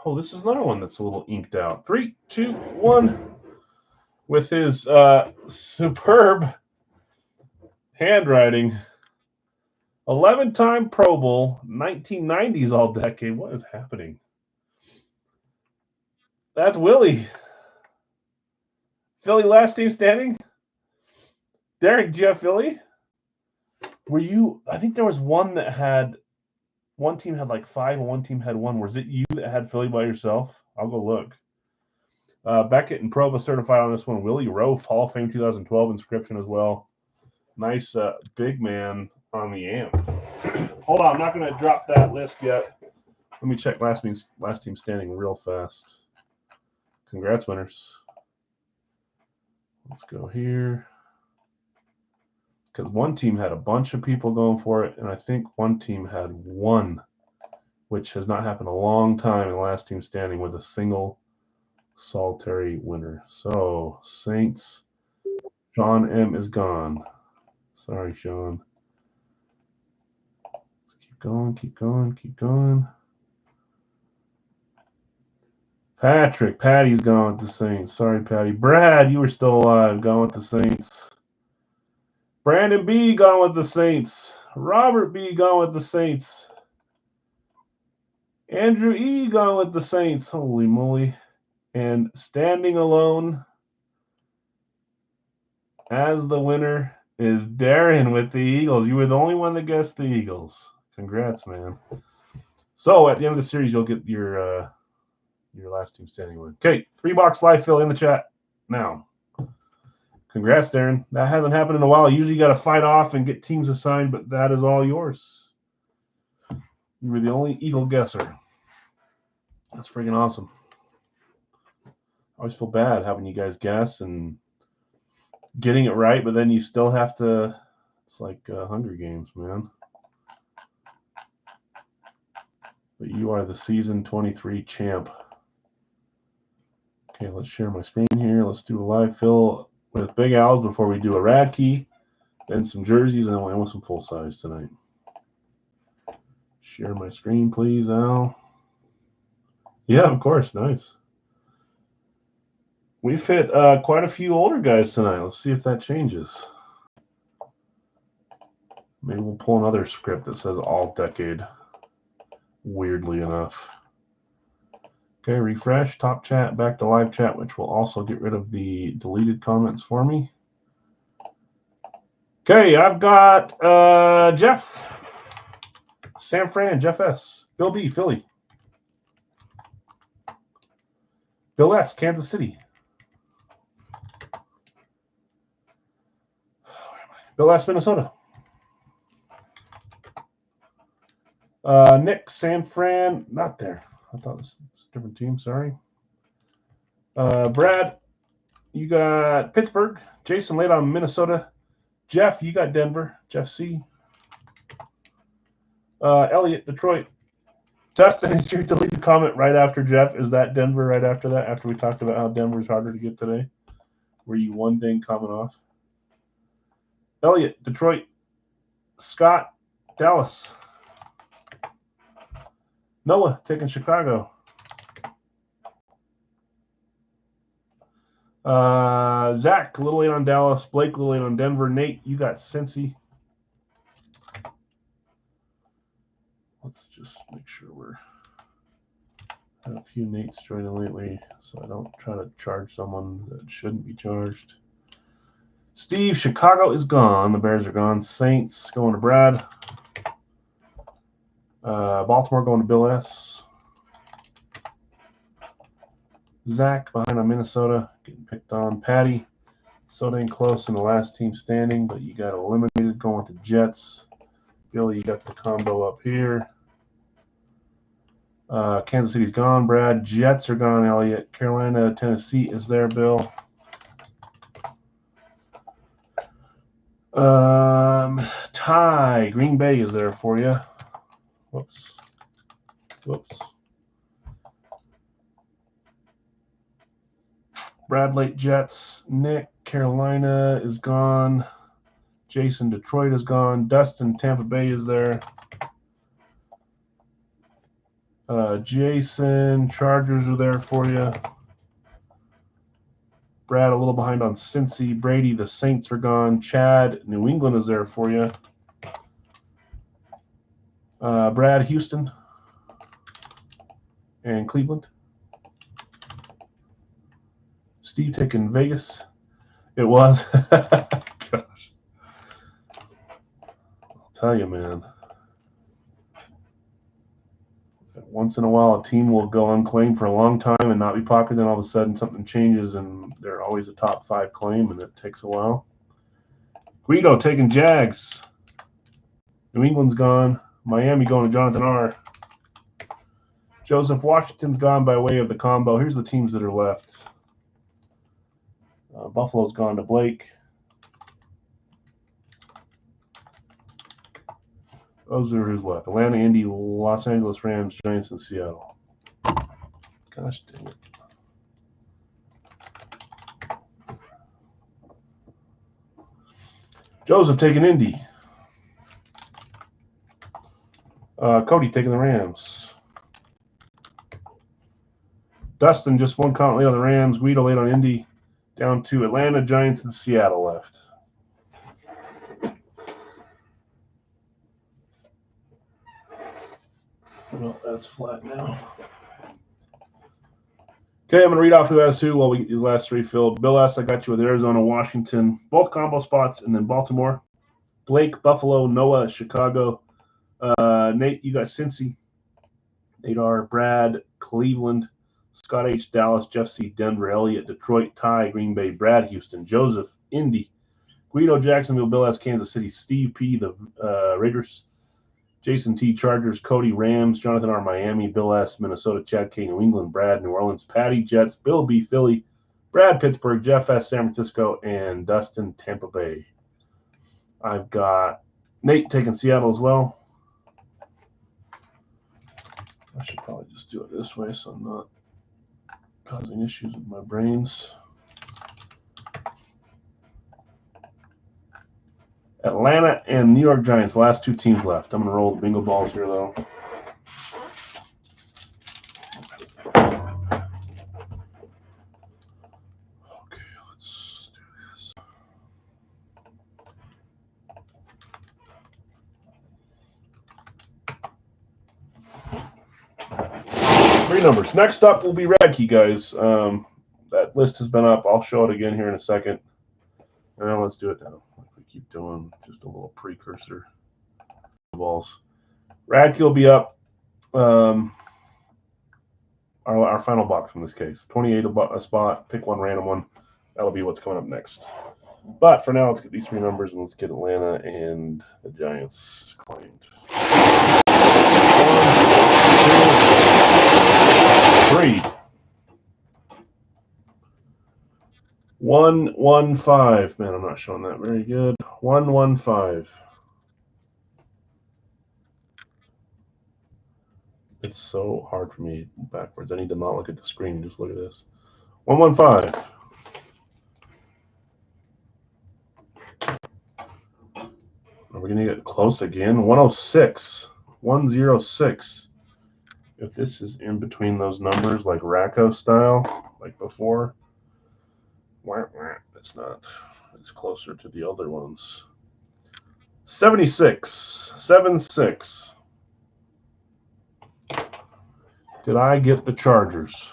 Oh, this is another one that's a little inked out. 3, 2, 1. With his superb handwriting. 11-time Pro Bowl, 1990s all decade. What is happening? That's Willie. Philly last team standing? Derek, do you have Philly? Were you? I think there was one team had like 5 and one team had 1. Was it you that had Philly by yourself? I'll go look. Beckett and Prova certified on this one. Willie Rofe, Hall of Fame 2012 inscription as well. Nice big man on the amp. Hold on, I'm not going to drop that list yet. Let me check last team standing real fast. Congrats, winners. Let's go here. Because one team had a bunch of people going for it, and I think one team had 1, which has not happened in a long time in the last team standing with a single solitary winner. So, Saints, Sean M. is gone. Sorry, Sean. Let's keep going. Patty's gone with the Saints. Sorry, Patty. Brad, you were still alive. Gone with the Saints. Brandon B. gone with the Saints. Robert B. gone with the Saints. Andrew E. gone with the Saints. Holy moly. And standing alone as the winner is Darren with the Eagles. You were the only one that guessed the Eagles. Congrats, man. So at the end of the series, you'll get your last team standing win. Okay, $3 live fill in the chat now. Congrats, Darren. That hasn't happened in a while. Usually you got to fight off and get teams assigned, but that is all yours. You were the only Eagle guesser. That's freaking awesome. I always feel bad having you guys guess and getting it right, but then you still have to. It's like Hunger Games, man. But you are the season 23 champ. Okay, let's share my screen here. Let's do a live fill with Big Al's before we do a rad key, then some jerseys, and then we'll end with some full size tonight. Share my screen, please, Al. Yeah, of course. Nice. We've hit quite a few older guys tonight. Let's see if that changes. Maybe we'll pull another script that says all decade, weirdly enough. Okay, refresh, top chat, back to live chat, which will also get rid of the deleted comments for me. Okay, I've got Jeff, San Fran, Jeff S, Bill B, Philly, Bill S, Kansas City, Bill S, Minnesota, Nick, San Fran, not there. I thought this was a different team, sorry. Brad, you got Pittsburgh. Jason laid on Minnesota. Jeff, you got Denver. Jeff C. Elliot, Detroit. Justin, is your deleted comment right after Jeff? Is that Denver right after that? After we talked about how Denver's harder to get today? Were you one dang comment off? Elliot, Detroit. Scott, Dallas. Noah, taking Chicago. Zach, little late on Dallas. Blake, little late on Denver. Nate, you got Cincy. Let's just make sure we're had a few Nates joining lately, so I don't try to charge someone that shouldn't be charged. Steve, Chicago is gone. The Bears are gone. Saints going to Brad. Baltimore going to Bill S. Zach behind on Minnesota, getting picked on. Patty, so dang close in the last team standing, but you got eliminated going with the Jets. Bill, you got the combo up here. Kansas City's gone, Brad. Jets are gone, Elliot. Carolina, Tennessee is there, Bill. Ty, Green Bay is there for you. Whoops. Brad, late Jets. Nick, Carolina is gone. Jason, Detroit is gone. Dustin, Tampa Bay is there. Jason, Chargers are there for you. Brad, a little behind on Cincy. Brady, the Saints are gone. Chad, New England is there for you. Brad, Houston, and Cleveland. Steve taking Vegas. It was. Gosh. I'll tell you, man. Once in a while, a team will go unclaimed for a long time and not be popular. Then all of a sudden, something changes, and they're always a top 5 claim, and it takes a while. Guido taking Jags. New England's gone. Miami going to Jonathan R. Joseph, Washington's gone by way of the combo. Here's the teams that are left. Buffalo's gone to Blake. Those are who's left. Atlanta, Indy, Los Angeles Rams, Giants, and Seattle. Gosh dang it. Joseph taking Indy. Cody taking the Rams. Dustin just one currently on the Rams. Guido late on Indy. Down to Atlanta, Giants, and Seattle left. Well, that's flat now. Okay, I'm going to read off who has who while we get these last 3 filled. Bill S., I got you with Arizona, Washington, both combo spots, and then Baltimore. Blake, Buffalo, Noah, Chicago. Nate, you got Cincy. Nate R., Brad, Cleveland. Scott H., Dallas. Jeff C., Denver. Elliott, Detroit. Ty, Green Bay. Brad, Houston. Joseph, Indy. Guido, Jacksonville. Bill S., Kansas City. Steve P., the Raiders. Jason T., Chargers. Cody, Rams. Jonathan R., Miami. Bill S., Minnesota. Chad K., New England. Brad, New Orleans. Patty, Jets. Bill B., Philly. Brad, Pittsburgh. Jeff S., San Francisco. And Dustin, Tampa Bay. I've got Nate taking Seattle as well. I should probably just do it this way so I'm not causing issues with my brains. Atlanta and New York Giants, last 2 teams left. I'm going to roll the bingo balls here, though. Okay, let's do this. Three numbers. Next up will be Radkey, guys. That list has been up. I'll show it again here in a second. Let's do it now. Like we keep doing, just a little precursor. Balls. Radkey will be up. Our final box in this case. 28 a spot. Pick one random one. That'll be what's coming up next. But for now, let's get these 3 numbers and let's get Atlanta and the Giants claimed. 1, 2, 3. 115. Man, I'm not showing that very good. 115. It's so hard for me backwards. I need to not look at the screen. Just look at this. 115. Are we going to get close again? 106. 106. If this is in between those numbers, like Racco style, like before, it's not. It's closer to the other ones. 76. 76. Did I get the Chargers?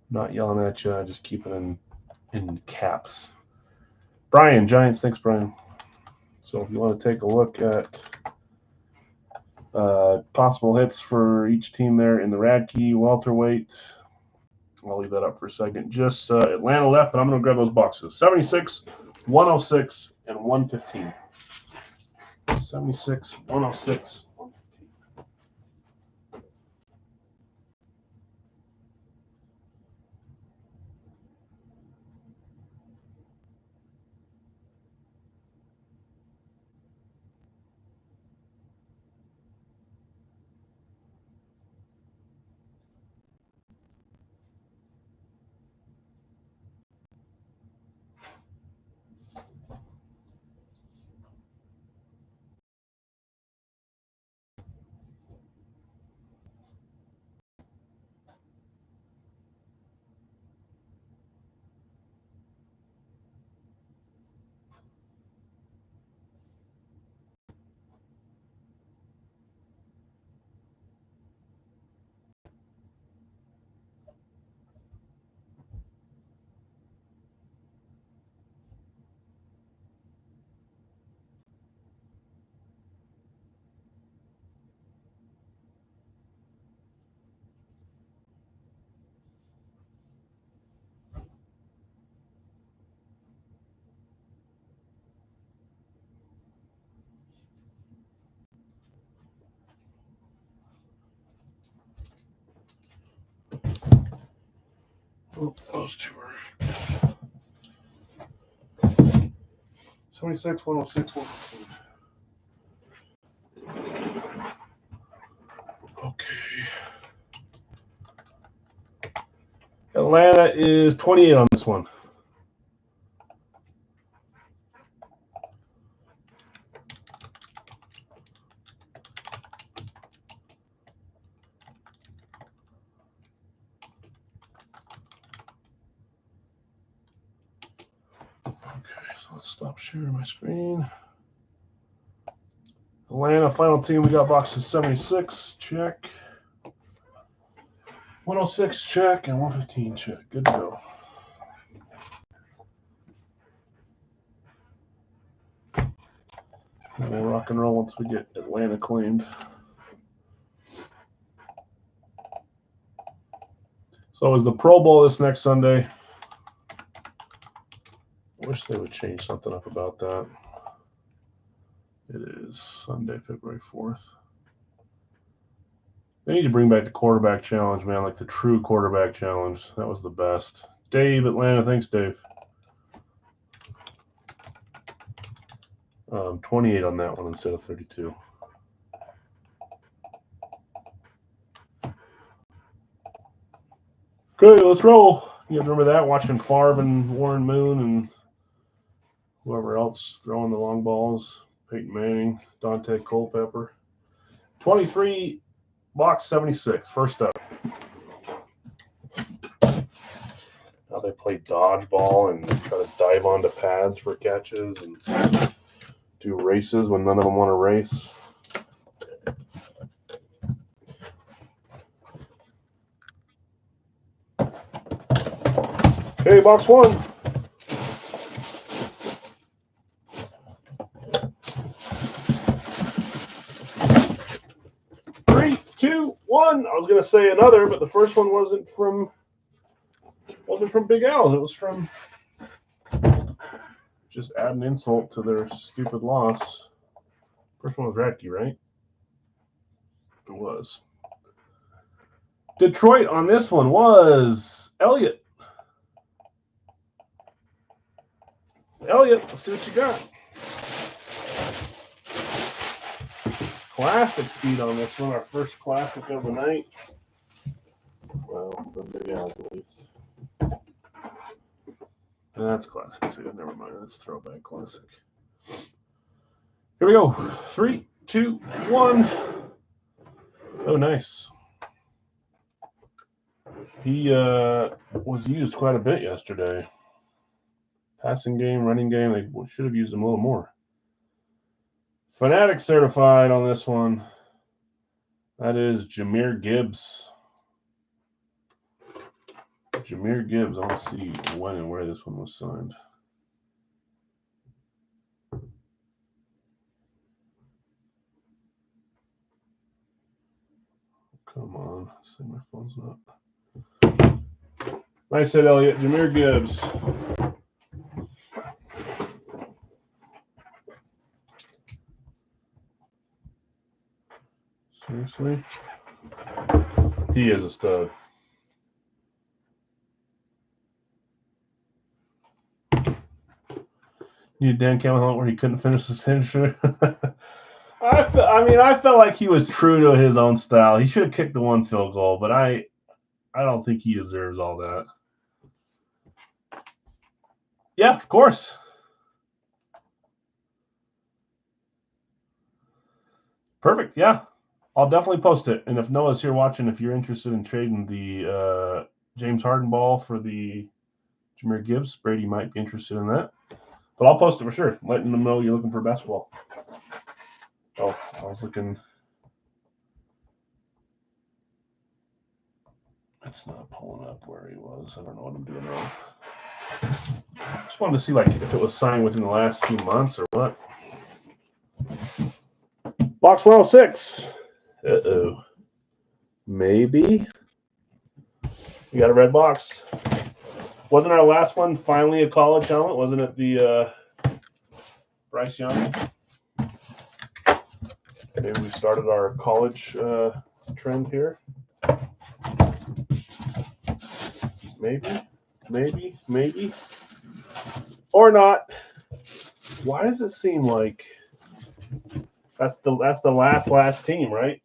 Not yelling at you. I just keep it in caps. Brian, Giants. Thanks, Brian. So if you want to take a look at possible hits for each team there in the Radkey welterweight, I'll leave that up for a second. Just Atlanta left, but I'm going to grab those boxes. 76, 106, and 115. 76, 106, Oh, those two are 76, 106, 115. Okay. Atlanta is 28 on this one. Okay, so let's stop sharing my screen. Atlanta, final team, we got boxes 76, check. 106, check, and 115, check. Good to go. And we'll rock and roll once we get Atlanta claimed. So is the Pro Bowl this next Sunday? I wish they would change something up about that. It is Sunday, February 4th. They need to bring back the quarterback challenge, man, like the true quarterback challenge. That was the best. Dave, Atlanta. Thanks, Dave. 28 on that one instead of 32. Okay, let's roll. You guys remember that? Watching Favre and Warren Moon and whoever else throwing the long balls. Peyton Manning, Dante Culpepper. 23, box 76. First up. Now they play dodgeball and try to dive onto pads for catches and do races when none of them want to race. Okay, box one. Three, two, one. I was gonna say another, but the first one wasn't from Big Al's. It was from just add an insult to their stupid loss. First one was Radke, right? It was. Detroit on this one was Elliott. Elliott, let's see what you got. Classic speed on this one, our first classic of the night. Well, the Big Al's at least. That's classic too. Never mind. That's throwback classic. Here we go. 3, 2, 1. Oh, nice. He was used quite a bit yesterday. Passing game, running game, they should have used him a little more. Fanatic certified on this one. That is Jahmyr Gibbs. Jahmyr Gibbs. I want to see when and where this one was signed. Come on. See, my phone's not. Nice hit, Elliott. Jahmyr Gibbs. Seriously? He is a stud. You Dan Cameron where he couldn't finish his finisher. I felt like he was true to his own style. He should have kicked the one field goal, but I don't think he deserves all that. Yeah, of course. Perfect. Yeah, I'll definitely post it. And if Noah's here watching, if you're interested in trading the James Harden ball for the Jahmyr Gibbs, Brady might be interested in that. But I'll post it for sure, letting them know you're looking for basketball. Oh, I was looking. It's not pulling up where he was. I don't know what I'm doing wrong. Just wanted to see like if it was signed within the last few months or what. Box 106. Uh-oh. Maybe. We got a red box. Wasn't our last one finally a college helmet? Wasn't it the Bryce Young? Maybe we started our college trend here. Maybe. Maybe. Or not. Why does it seem like that's the last team, right?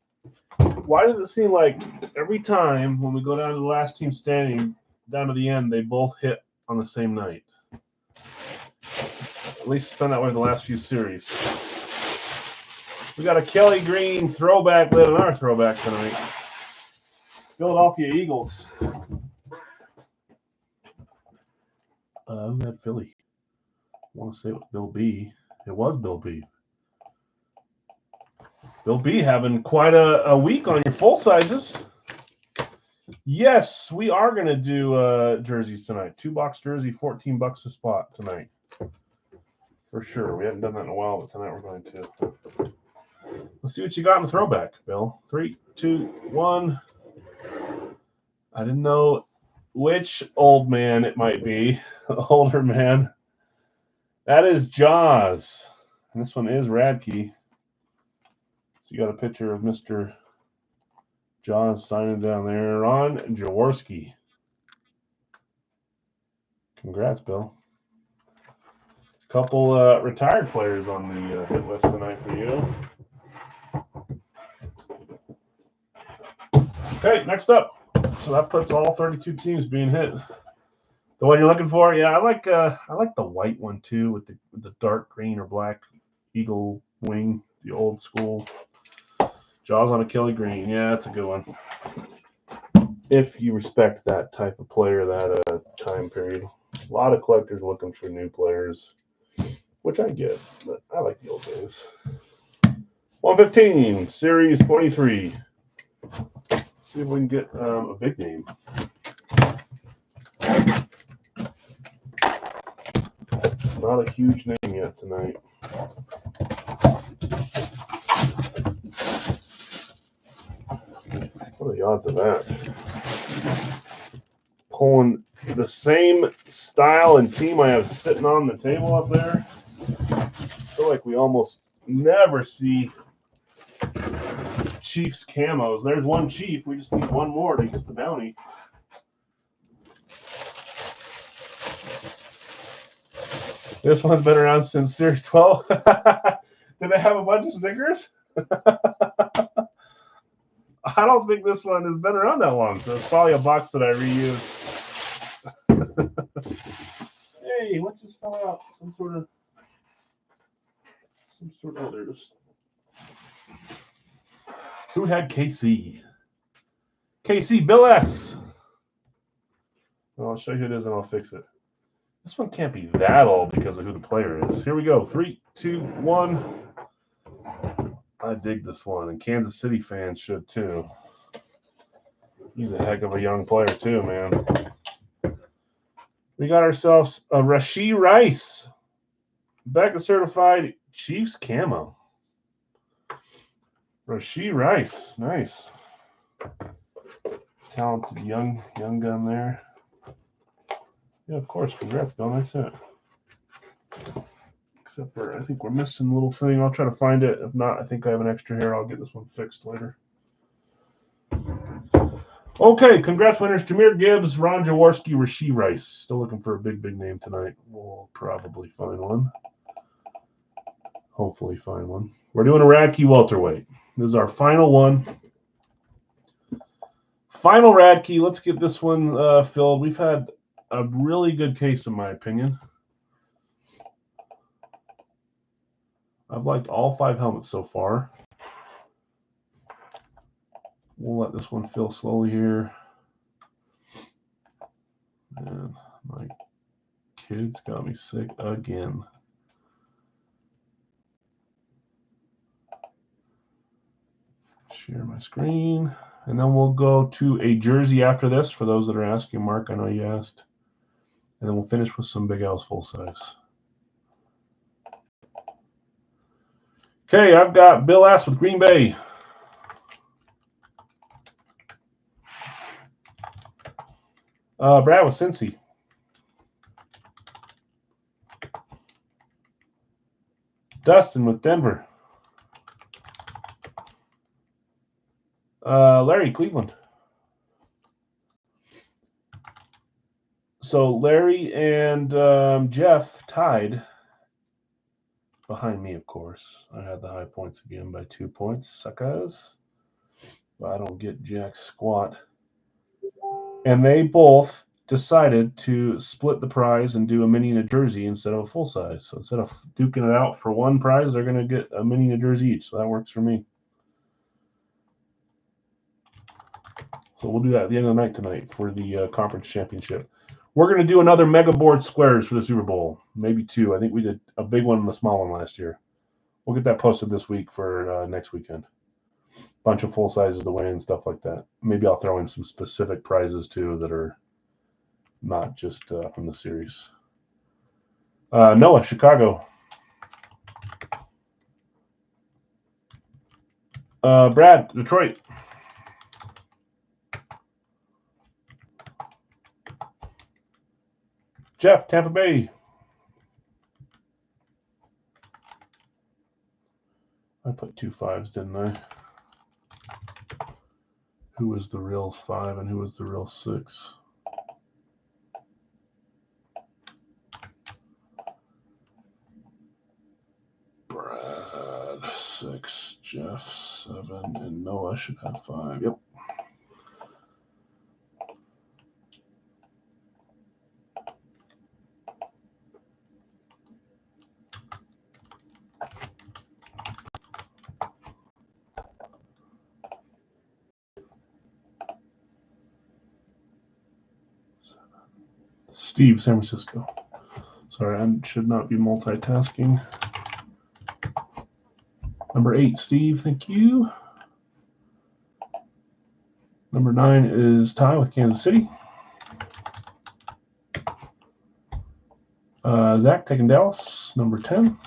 Why does it seem like every time when we go down to the last team standing, down to the end, they both hit on the same night? At least it's been that way the last few series. We got a Kelly Green throwback lid on our throwback tonight. Philadelphia Eagles. Who had Philly? I want to say it was Bill B. It was Bill B. Bill B having quite a week on your full sizes. Yes, we are going to do jerseys tonight. 2-box jersey, $14 a spot tonight. For sure. We haven't done that in a while, but tonight we're going to. Let's see what you got in the throwback, Bill. 3, 2, 1. I didn't know which old man it might be. Older man. That is Jaws. And this one is Radke. So you got a picture of Mr. Jaws signing down there. Ron Jaworski. Congrats, Bill. Couple retired players on the hit list tonight for you. Okay, next up. So that puts all 32 teams being hit. The one you're looking for, yeah, I like the white one too, with the dark green or black eagle wing, the old school. Jaws on a Kelly Green, yeah, that's a good one. If you respect that type of player, that time period. A lot of collectors looking for new players, which I get, but I like the old days. 115, Series 23. See if we can get a big name. Not a huge name yet tonight. What are the odds of that? Pulling the same style and team I have sitting on the table up there. I feel like we almost never see Chiefs camos. There's one Chief. We just need one more to get the bounty. This one's been around since Series 12. Did they have a bunch of stickers? I don't think this one has been around that long, so it's probably a box that I reused. Hey, what just fell out? Some sort of. Oh, there it is. Who had KC? KC, Bill S. Well, I'll show you who it is and I'll fix it. This one can't be that old because of who the player is. Here we go. 3, 2, 1. I dig this one, and Kansas City fans should too. He's a heck of a young player too, man. We got ourselves a Rashee Rice. Becca certified Chiefs camo. Rashee Rice. Nice. Talented young gun there. Yeah, of course. Congrats, Bill. Nice hit. Except for, I think we're missing a little thing. I'll try to find it. If not, I think I have an extra here. I'll get this one fixed later. Okay, congrats winners. Jahmyr Gibbs, Ron Jaworski, Rashee Rice. Still looking for a big name tonight. We'll probably find one. Hopefully find one. We're doing a Radke welterweight. This is our final one. Final Radke. Let's get this one filled. We've had a really good case, in my opinion. I've liked all 5 helmets so far. We'll let this one fill slowly here. And my kids got me sick again. Share my screen. And then we'll go to a jersey after this for those that are asking. Mark, I know you asked. And then we'll finish with some Big L's full size. Okay, I've got Bill S. with Green Bay. Brad with Cincy. Dustin with Denver. Larry, Cleveland. So Larry and Jeff tied behind me, of course. I had the high points again by 2 points, suckers. But I don't get jack squat. And they both decided to split the prize and do a mini New Jersey instead of a full size. So instead of duking it out for one prize, they're going to get a mini New Jersey each. So that works for me. So we'll do that at the end of the night tonight for the conference championship. We're going to do another mega board squares for the Super Bowl, maybe 2. I think we did a big one and a small one last year. We'll get that posted this week for next weekend. Bunch of full sizes to win, stuff like that. Maybe I'll throw in some specific prizes too that are not just from the series. Noah, Chicago. Brad, Detroit. Jeff, Tampa Bay. I put 2 5s, didn't I? Who was the real 5 and who was the real 6? Brad, 6, Jeff, 7, and Noah should have 5. Yep. Steve, San Francisco. Sorry, I should not be multitasking. Number 8, Steve, thank you. Number 9 is Ty with Kansas City. Zach taking Dallas, number 10.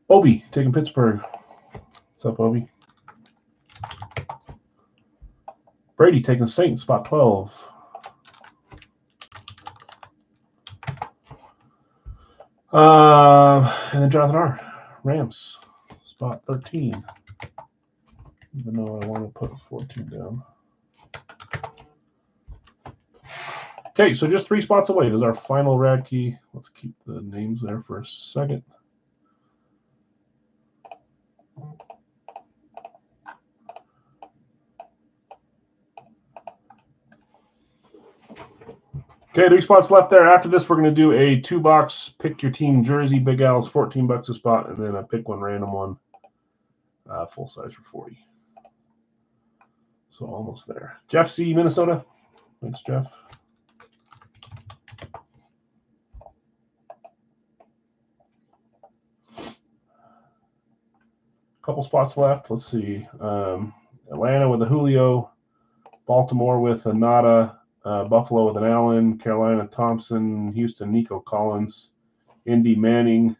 Obi taking Pittsburgh. What's up, Obi? Brady taking Saints, spot 12. And then Jonathan R. Rams, spot 13. Even though I want to put 14 down. Okay, so just 3 spots away. This is our final rad key. Let's keep the names there for a second. Okay, 3 spots left there. After this, we're going to do a 2-box pick your team jersey. Big Al's $14 a spot, and then a pick one random one, full size for 40. So almost there. Jeff C, Minnesota. Thanks, Jeff. Couple spots left. Let's see. Atlanta with a Julio, Baltimore with a Nada, Buffalo with an Allen, Carolina Thompson, Houston Nico Collins, Indy Manning.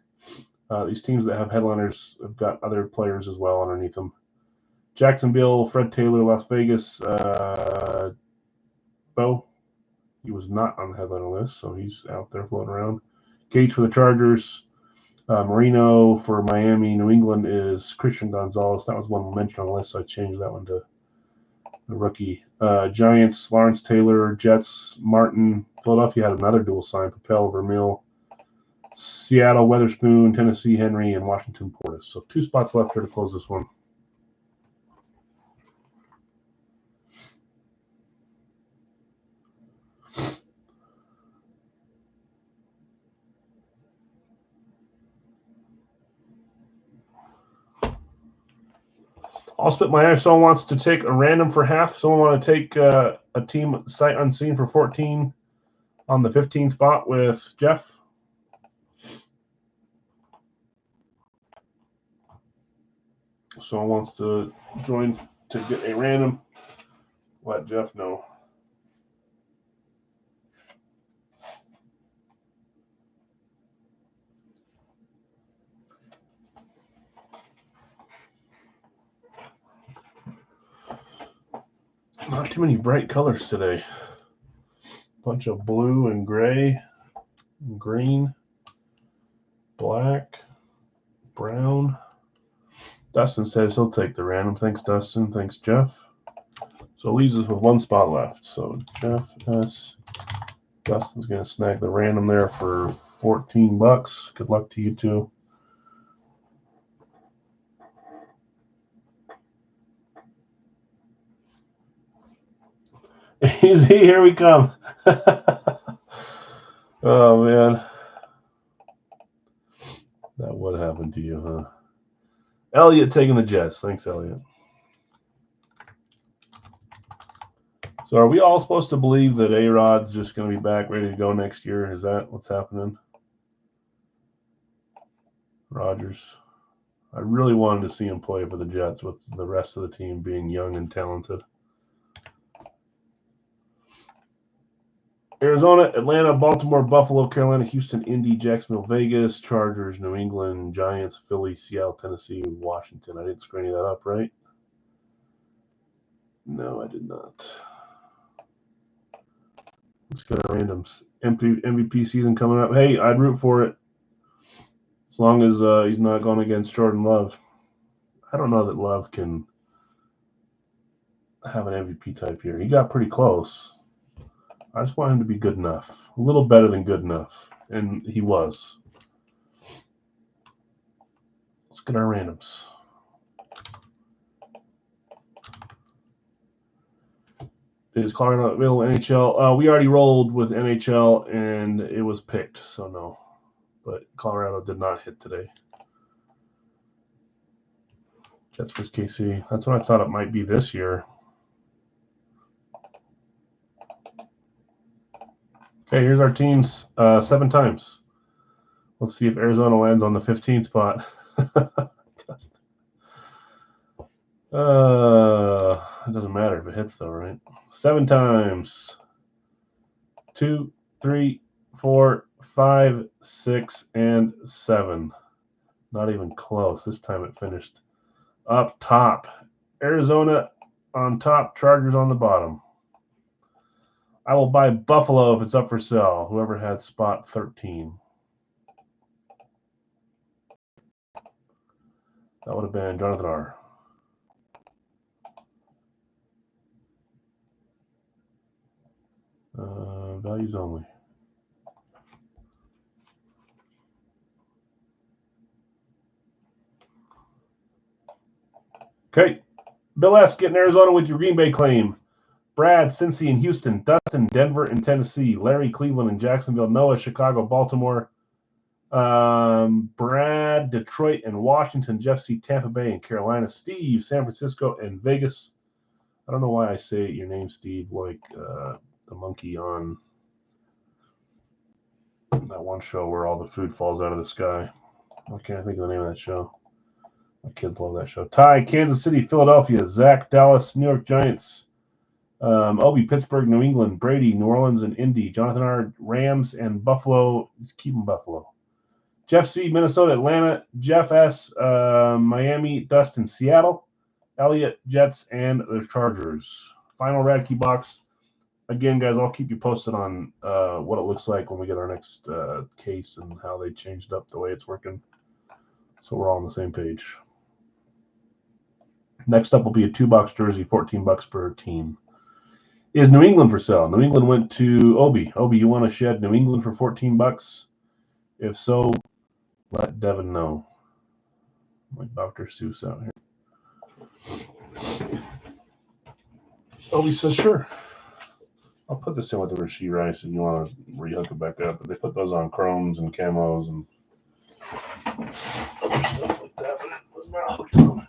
These teams that have headliners have got other players as well underneath them. Jacksonville, Fred Taylor, Las Vegas, Bo. He was not on the headliner list, so he's out there floating around. Gates for the Chargers. Marino for Miami. New England is Christian Gonzalez. That was one mentioned on the list, so I changed that one to the rookie. Giants, Lawrence Taylor. Jets, Martin. Philadelphia had another dual sign, Papel, Vermeil. Seattle, Weatherspoon. Tennessee, Henry, and Washington, Portis. So 2 spots left here to close this one. I'll split my hair. Someone wants to take a random for half. Someone want to take a team sight unseen for 14 on the 15 spot with Jeff. Someone wants to join to get a random. Let Jeff know. Not too many bright colors today. Bunch of blue and gray, and green, black, brown. Dustin says he'll take the random. Thanks, Dustin. Thanks, Jeff. So it leaves us with one spot left. So Jeff S. Dustin's going to snag the random there for $14. Good luck to you two. Easy, here we come. Oh, man. That would happen to you, huh? Elliot taking the Jets. Thanks, Elliot. So are we all supposed to believe that A-Rod's just going to be back ready to go next year? Is that what's happening? Rodgers. I really wanted to see him play for the Jets with the rest of the team being young and talented. Arizona, Atlanta, Baltimore, Buffalo, Carolina, Houston, Indy, Jacksonville, Vegas, Chargers, New England, Giants, Philly, Seattle, Tennessee, Washington. I didn't screw any of that up, right? No, I did not. Let's get our randoms. MVP season coming up. Hey, I'd root for it as long as he's not going against Jordan Love. I don't know that Love can have an MVP type year. He got pretty close. I just want him to be good enough. A little better than good enough. And he was. Let's get our randoms. Is Colorado available NHL? We already rolled with NHL, and it was picked, so no. But Colorado did not hit today. Jets vs. KC. That's what I thought it might be this year. Okay, here's our teams 7 times. Let's see if Arizona lands on the 15th spot. It doesn't matter if it hits, though, right? 7 times. 2, 3, 4, 5, 6, and 7. Not even close. This time it finished up top. Arizona on top, Chargers on the bottom. I will buy Buffalo if it's up for sale. Whoever had spot 13. That would have been Jonathan R. Values only. Okay. Bill S. Getting Arizona with your Green Bay claim. Brad, Cincy, and Houston. Dustin, Denver, and Tennessee. Larry, Cleveland, and Jacksonville. Noah, Chicago, Baltimore. Brad, Detroit, and Washington. Jeff C., Tampa Bay, and Carolina. Steve, San Francisco, and Vegas. I don't know why I say your name, Steve, like the monkey on that one show where all the food falls out of the sky. Why can't I think of the name of that show? My kids love that show. Ty, Kansas City, Philadelphia. Zach, Dallas, New York Giants. Obi, Pittsburgh, New England. Brady, New Orleans, and Indy. Jonathan R., Rams, and Buffalo. Just keep them Buffalo. Jeff C., Minnesota, Atlanta. Jeff S., Miami, Dustin, Seattle. Elliott, Jets, and the Chargers. Final Radkey box. Again, guys, I'll keep you posted on what it looks like when we get our next case and how they changed up the way it's working. So we're all on the same page. Next up will be a 2-box jersey, $14 per team. Is New England for sale? New England went to Obi. Obi, you want to shed New England for $14? If so, let Devin know. Like Dr. Seuss out here. Obi says, sure. I'll put this in with the Rasheed Rice if you want to re-hook it back up. But they put those on chromes and camos and other stuff like that. But it was not hooked on.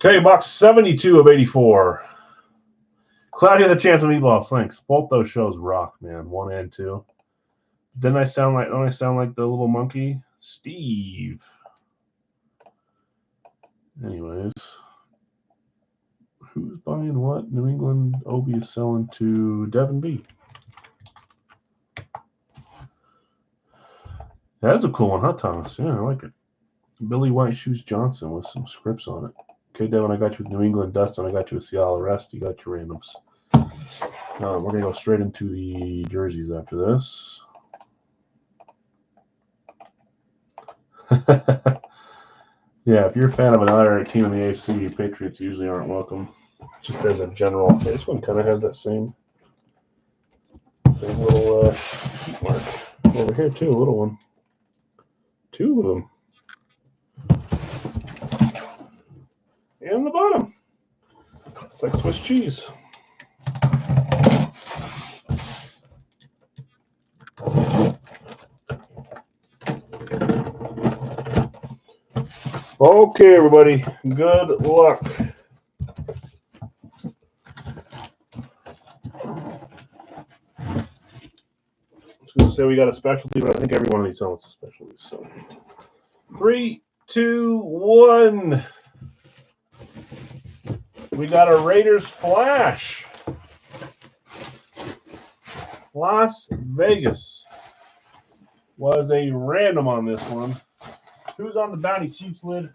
Okay, box 72 of 84. Cloudy with a Chance of Meatballs. Thanks. Both those shows rock, man. 1 and 2. Don't I sound like the little monkey? Steve. Anyways. Who's buying what? New England. Obi is selling to Devin B. That's a cool one, huh, Thomas? Yeah, I like it. Billy White Shoes Johnson with some scripts on it. Okay, Devin, I got you with New England. Dustin, I got you with Seattle. The rest, you got your randoms. We're going to go straight into the jerseys after this. Yeah, if you're a fan of another team in the AC, Patriots usually aren't welcome. Just as a general. This one kind of has that same little heat mark over here too. A little one. Two of them. And the bottom. It's like Swiss cheese. Okay, everybody. Good luck. I was going to say we got a specialty, but I think every one of these helmets is a specialty. So 3, 2, 1. We got a Raiders flash. Las Vegas was a random on this one. Who's on the Bounty Chiefs lid?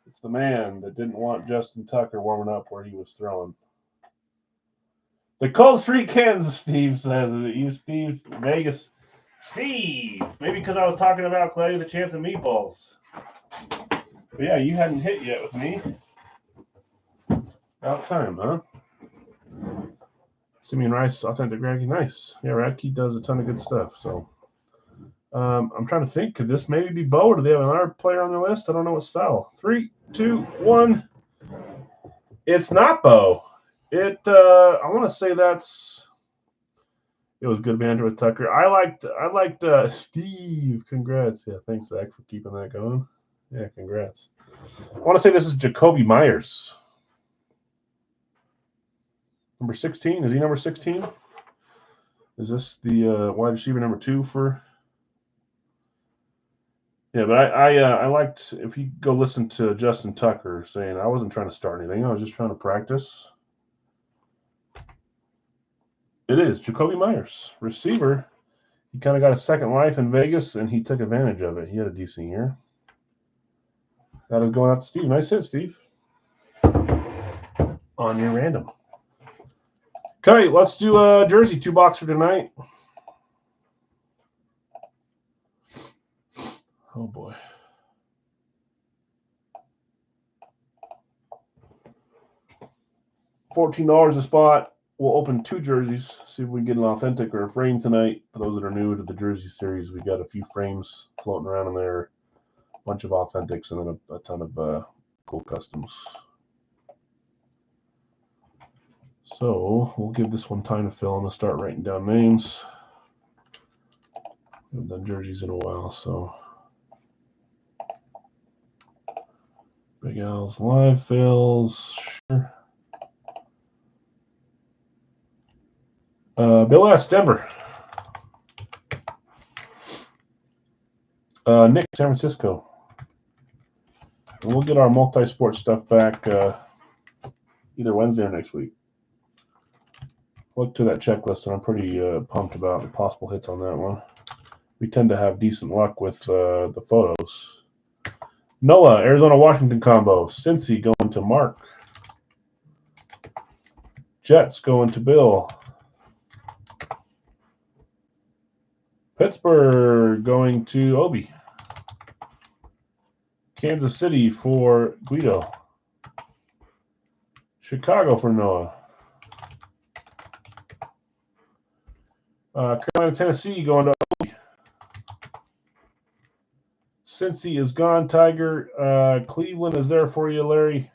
It's the man that didn't want Justin Tucker warming up where he was throwing. The Cold Street, Kansas, Steve says. Is it you, Steve? Vegas. Steve! Maybe because I was talking about Clay the chance of meatballs. But yeah, you hadn't hit yet with me. About time, huh? Simeon Rice, authentic Radke, nice. Yeah, Radke does a ton of good stuff. So I'm trying to think. Could this maybe be Bo, or do they have another player on their list? I don't know what style. 3, 2, 1. It's not Bo. I want to say that's. It was good banter with Tucker. I liked Steve. Congrats. Yeah, thanks, Zach, for keeping that going. Yeah, congrats. I want to say this is Jacoby Myers. Number 16. Is he number 16? Is this the wide receiver number 2 for? Yeah, but I liked, if you go listen to Justin Tucker saying, I wasn't trying to start anything. I was just trying to practice. It is Jacoby Myers, receiver. He kind of got a second life in Vegas, and he took advantage of it. He had a decent year. That is going out to Steve. Nice hit, Steve. On your random. Okay, let's do a jersey 2-boxer tonight. Oh, boy. $14 a spot. We'll open 2 jerseys, see if we can get an authentic or a frame tonight. For those that are new to the jersey series, we got a few frames floating around in there, a bunch of authentics, and then a ton of cool customs. So we'll give this one time to fill. I'm gonna start writing down names. We haven't done jerseys in a while, so Big Al's live fills. Sure. Bill S. Denver. Nick, San Francisco. And we'll get our multi-sport stuff back either Wednesday or next week. Look to that checklist, and I'm pretty pumped about the possible hits on that one. We tend to have decent luck with the photos. Noah, Arizona-Washington combo. Cincy going to Mark. Jets going to Bill. Pittsburgh going to Obi. Kansas City for Guido. Chicago for Noah. Carolina, Tennessee going to Obi. Cincy is gone, Tiger. Cleveland is there for you, Larry.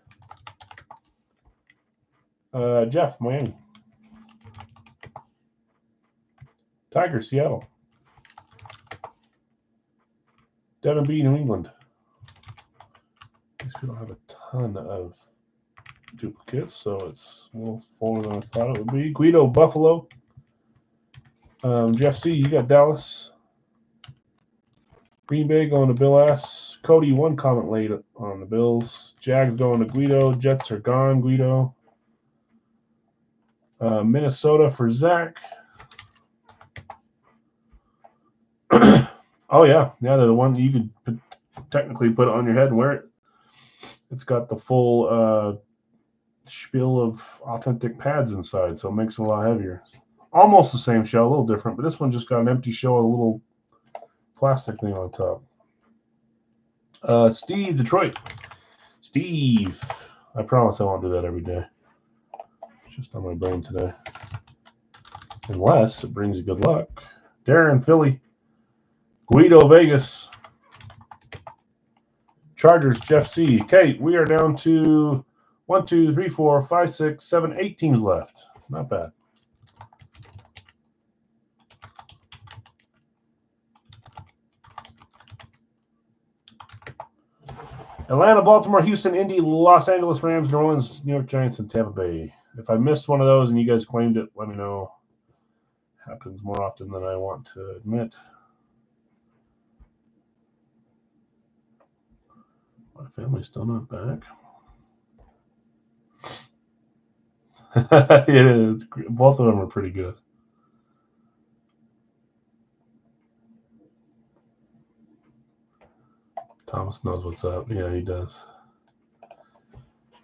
Jeff, Miami. Tiger, Seattle. Devin B, New England. I guess we don't have a ton of duplicates, so it's a little fuller than I thought it would be. Guido, Buffalo. Jeff C, you got Dallas. Green Bay going to Bill S. Cody, 1 comment late on the Bills. Jags going to Guido. Jets are gone, Guido. Minnesota for Zach. Oh, yeah. Yeah, they're the one you could technically put it on your head and wear it. It's got the full spiel of authentic pads inside, so it makes it a lot heavier. Almost the same shell, a little different, but this one just got an empty shell with a little plastic thing on top. Steve, Detroit. Steve. I promise I won't do that every day. It's just on my brain today. Unless it brings you good luck. Darren, Philly. Guido, Vegas. Chargers, Jeff C. Kate, we are down to 1, 2, 3, 4, 5, 6, 7, 8 teams left. Not bad. Atlanta, Baltimore, Houston, Indy, Los Angeles Rams, New Orleans, New York Giants, and Tampa Bay. If I missed one of those and you guys claimed it, let me know. Happens more often than I want to admit. My family's still not back. It is. Both of them are pretty good. Thomas knows what's up. Yeah, he does.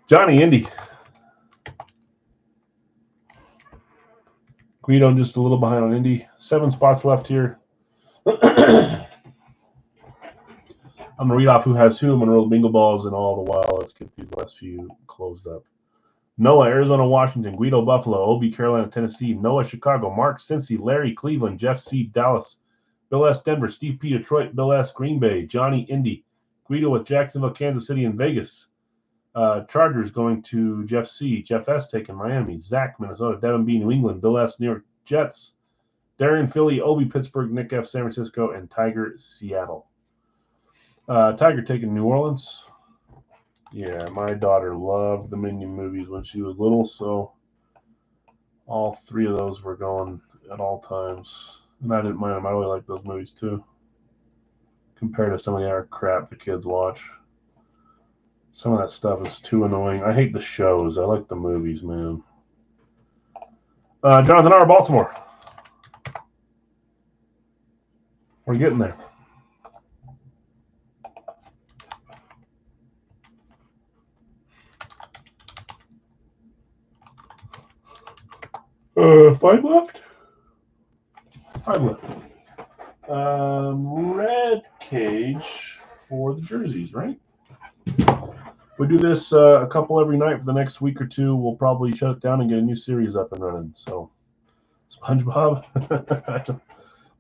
Johnny, Indy. Guido just a little behind on Indy. 7 spots left here. I'm going to read off who has who. I'm going to roll bingo balls, and all the while, let's get these last few closed up. Noah, Arizona, Washington. Guido, Buffalo. Obi, Carolina, Tennessee. Noah, Chicago. Mark, Cincy. Larry, Cleveland. Jeff C., Dallas. Bill S., Denver. Steve P., Detroit. Bill S., Green Bay. Johnny, Indy. Guido with Jacksonville, Kansas City, and Vegas. Chargers going to Jeff C. Jeff S. taking Miami. Zach, Minnesota. Devin B., New England. Bill S., New York Jets. Darren, Philly. Obi, Pittsburgh. Nick F., San Francisco. And Tiger, Seattle. Tiger taking New Orleans. Yeah, my daughter loved the Minion movies when she was little, so all 3 of those were going at all times. And I didn't mind them. I really like those movies too, compared to some of the other crap the kids watch. Some of that stuff is too annoying. I hate the shows. I like the movies, man. Jonathan R., Baltimore. We're getting there. Five left? 5 left. Red cage for the jerseys, right? If we do this a couple every night for the next week or two, we'll probably shut it down and get a new series up and running. So, SpongeBob.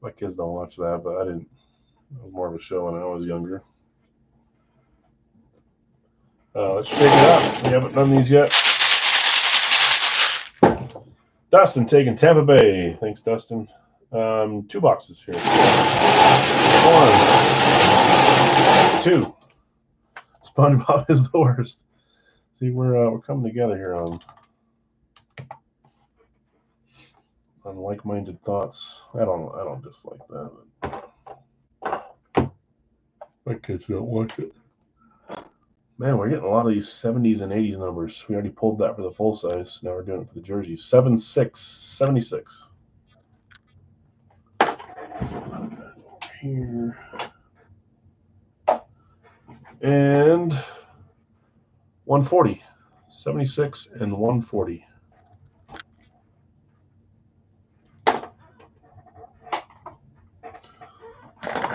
My kids don't watch that, but I didn't. It was more of a show when I was younger. Let's shake it up. We haven't done these yet. Dustin taking Tampa Bay. Thanks, Dustin. 2 boxes here. 1, 2. SpongeBob is the worst. See, we're coming together here on like-minded thoughts. I don't dislike that. My kids don't watch it. Man, we're getting a lot of these 70s and 80s numbers. We already pulled that for the full size. Now we're doing it for the jerseys. 76, 76. Here. And 140. 76 and 140.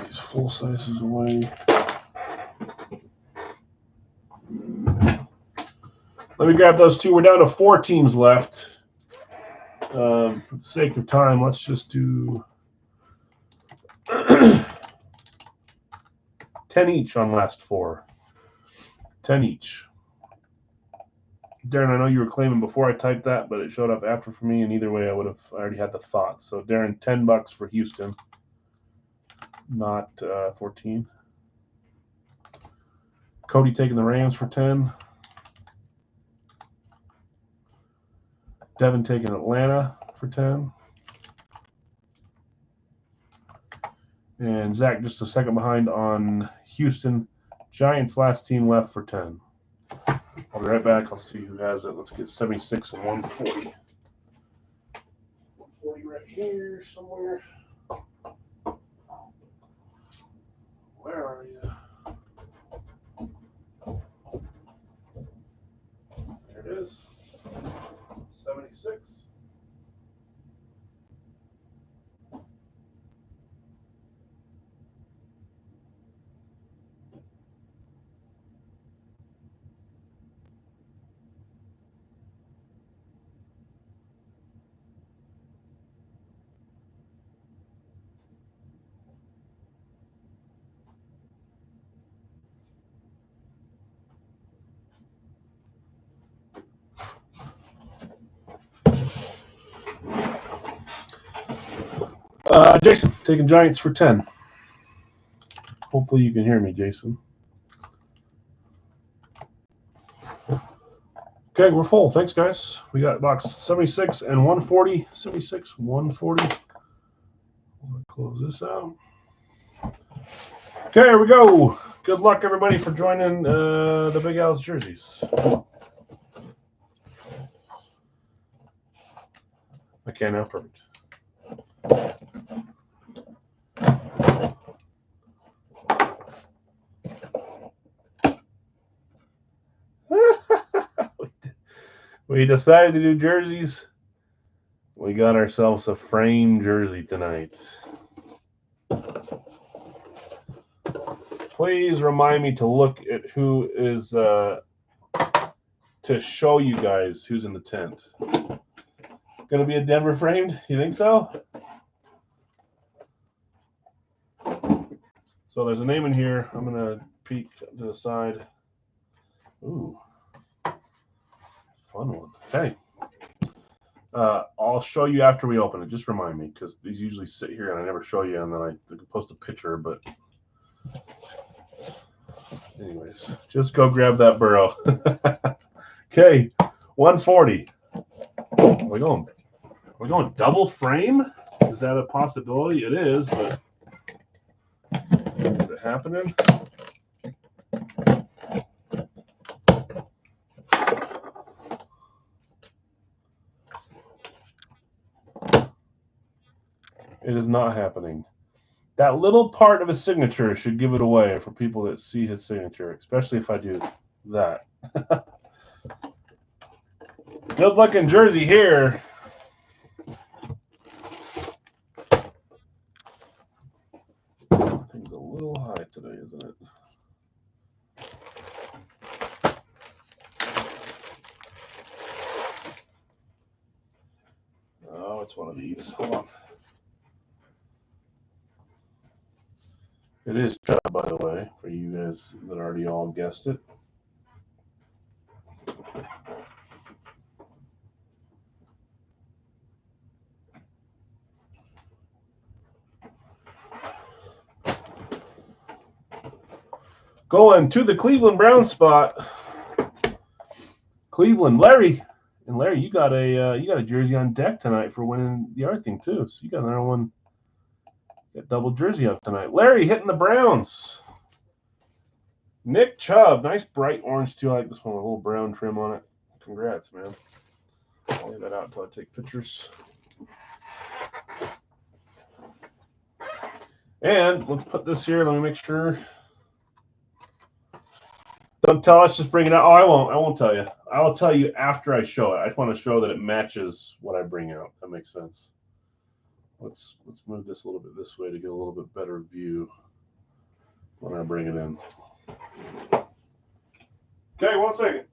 These full sizes away. Let me grab those 2. We're down to 4 teams left. For the sake of time, let's just do 10 each on last 4. 10 each. Darren, I know you were claiming before I typed that, but it showed up after for me, and either way I already had the thought. So Darren, $10 for Houston, not 14. Cody taking the Rams for 10. Devin taking Atlanta for 10. And Zach just a second behind on Houston. Giants last team left for 10. I'll be right back. I'll see who has it. Let's get 76 and 140. 140 right here somewhere. Where are you? There it is. 76. Jason, taking Giants for 10. Hopefully you can hear me, Jason. Okay, we're full. Thanks, guys. We got box 76 and 140. 76, 140. We'll close this out. Okay, here we go. Good luck, everybody, for joining the Big Al's jerseys. Okay, now perfect. We decided to do jerseys. We got ourselves a frame jersey tonight. Please remind me to look at who is to show you guys who's in the tent. Gonna be a Denver framed? You think so? So there's a name in here. I'm gonna peek to the side. Ooh, fun one. Okay. I'll show you after we open it. Just remind me, because these usually sit here and I never show you, and then I post a picture. But anyways, just go grab that burrow. Okay, 140. We're going double frame. Is that a possibility? It is, but is it happening? It is not happening. That little part of his signature should give it away for people that see his signature, especially if I do that. Good looking jersey here. Thing's a little high today, isn't it? Oh, it's one of these. Hold on. It is Chubb, by the way, for you guys that already all guessed it. Going to the Cleveland Browns spot. Cleveland, Larry, and Larry, you got a jersey on deck tonight for winning the art thing too. So you got another one. Got double jersey up tonight. Larry hitting the Browns. Nick Chubb, nice bright orange too. I like this one with a little brown trim on it. Congrats, man. I'll leave that out until I take pictures. And let's put this here. Let me make sure. Don't tell us, just bring it out. Oh, I won't tell you. I will tell you after I show it. I just want to show that it matches what I bring out. That makes sense. Let's move this a little bit this way to get a little bit better view when I bring it in. Okay, 1 second.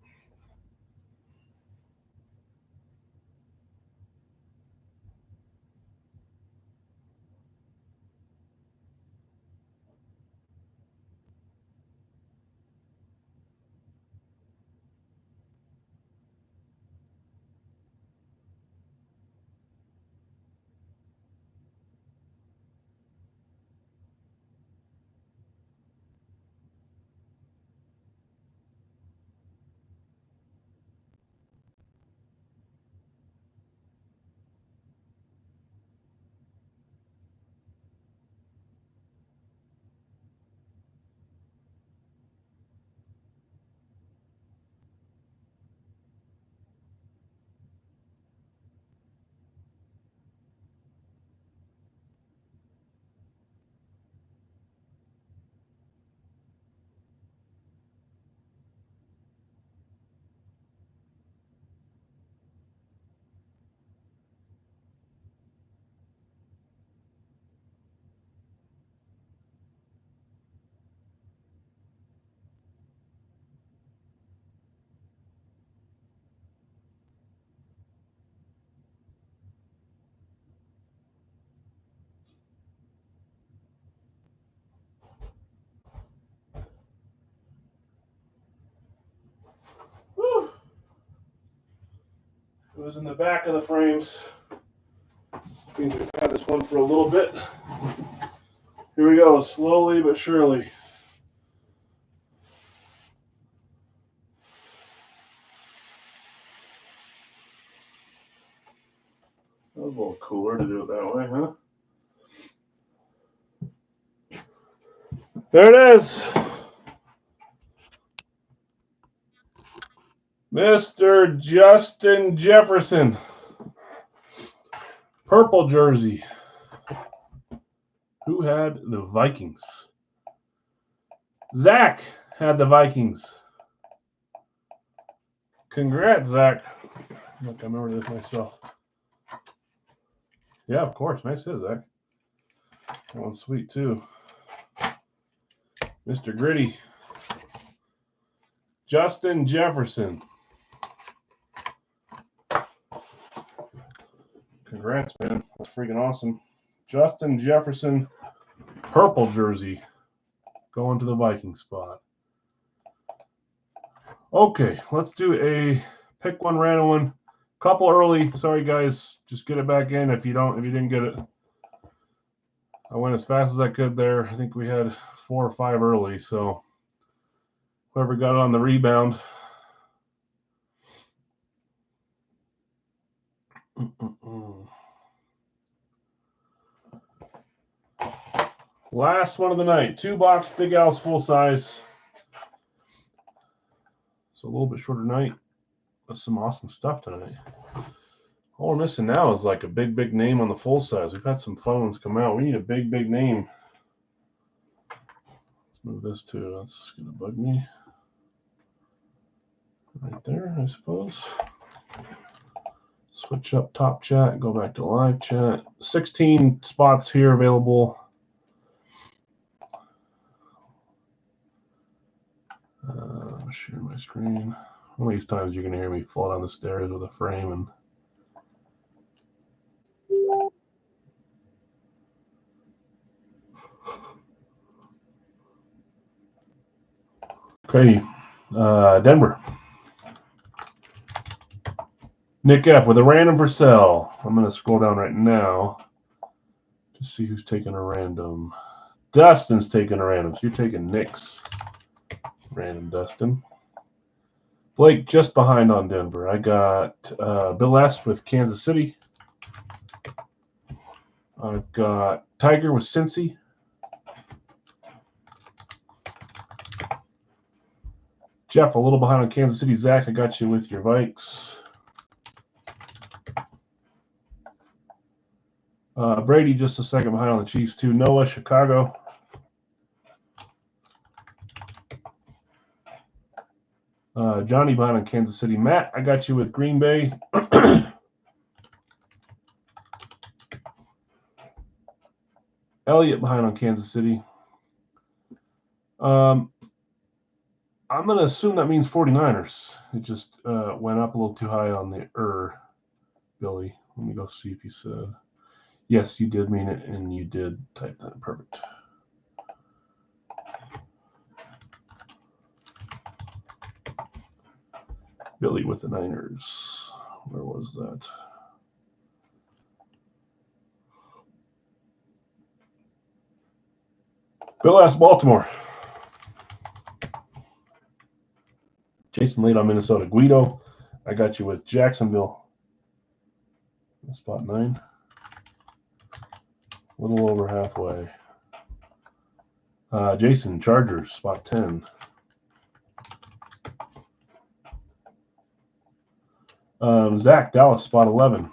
Whew. It was in the back of the frames. Means we've had this one for a little bit. Here we go, slowly but surely. That was a little cooler to do it that way, huh? There it is. Mr. Justin Jefferson. Purple jersey. Who had the Vikings? Zach had the Vikings. Congrats, Zach. Look, I remember this myself. Yeah, of course. Nice hit, Zach. That one's sweet, too. Mr. Gritty. Justin Jefferson. Congrats, man. That's freaking awesome. Justin Jefferson, purple jersey, going to the Viking spot. Okay, let's do a pick one random one. Couple early. Sorry, guys. Just get it back in if you didn't get it. I went as fast as I could there. I think we had 4 or 5 early, so whoever got on the rebound. Last one of the night. 2-box Big Al's full size. So a little bit shorter night. That's some awesome stuff tonight. All we're missing now is like a big name on the full size. We've had some fun ones come out. We need a big name. Let's move this too. That's going to bug me. Right there, I suppose. Switch up top chat, go back to live chat. 16 spots here available. Share my screen. One of these times you're going to hear me fall down the stairs with a frame and okay, Denver. Nick F with a random for sale. I'm going to scroll down right now to see who's taking a random. Dustin's taking a random. So you're taking Nick's random, Dustin. Blake just behind on Denver. I got Bill S with Kansas City. I've got Tiger with Cincy. Jeff, a little behind on Kansas City. Zach, I got you with your Vikes. Brady, just a second behind on the Chiefs, too. Noah, Chicago. Johnny behind on Kansas City. Matt, I got you with Green Bay. Elliott behind on Kansas City. I'm going to assume that means 49ers. It just went up a little too high on the Billy. Let me go see if you said. Yes, you did mean it, and you did type that. Perfect. Billy with the Niners. Where was that? Bill asked Baltimore. Jason laid on Minnesota. Guido, I got you with Jacksonville. Spot 9. A little over halfway. Jason, Chargers, spot 10. Zach, Dallas, spot 11.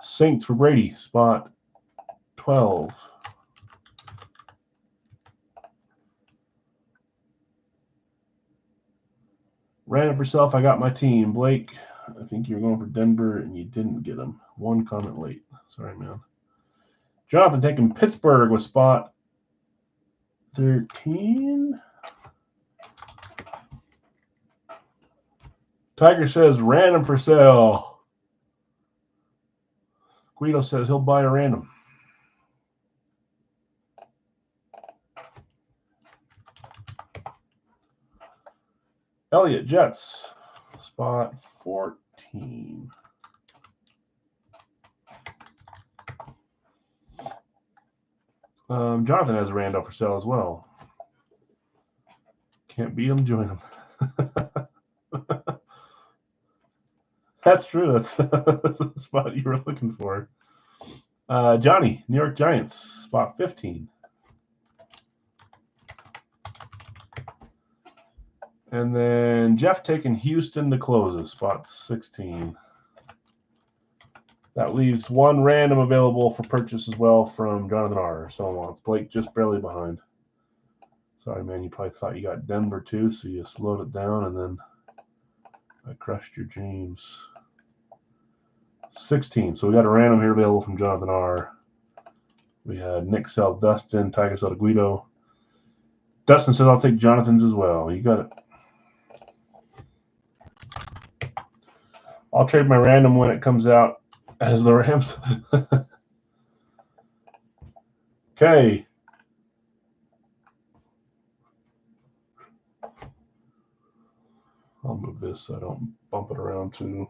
Saints for Brady, spot 12. Ran it for self. I got my team. Blake, I think you're going for Denver, and you didn't get them. One comment late. Sorry, man. Jonathan taking Pittsburgh with spot 13. Tiger says random for sale. Guido says he'll buy a random. Elliott, Jets, spot 14. Jonathan has a rando for sale as well. Can't beat him, join him. That's true. That's the spot you were looking for. Johnny, New York Giants, spot 15. And then Jeff taking Houston to closes, spot 16. That leaves one random available for purchase as well from Jonathan R. So wants Blake just barely behind. Sorry, man. You probably thought you got Denver too, so you slowed it down, and then I crushed your dreams. 16. So we got a random here available from Jonathan R. We had Nick Sell, Dustin, Tiger Soda, Guido. Dustin says I'll take Jonathan's as well. You got it. I'll trade my random when it comes out as the Rams. Okay. I'll move this so I don't bump it around too.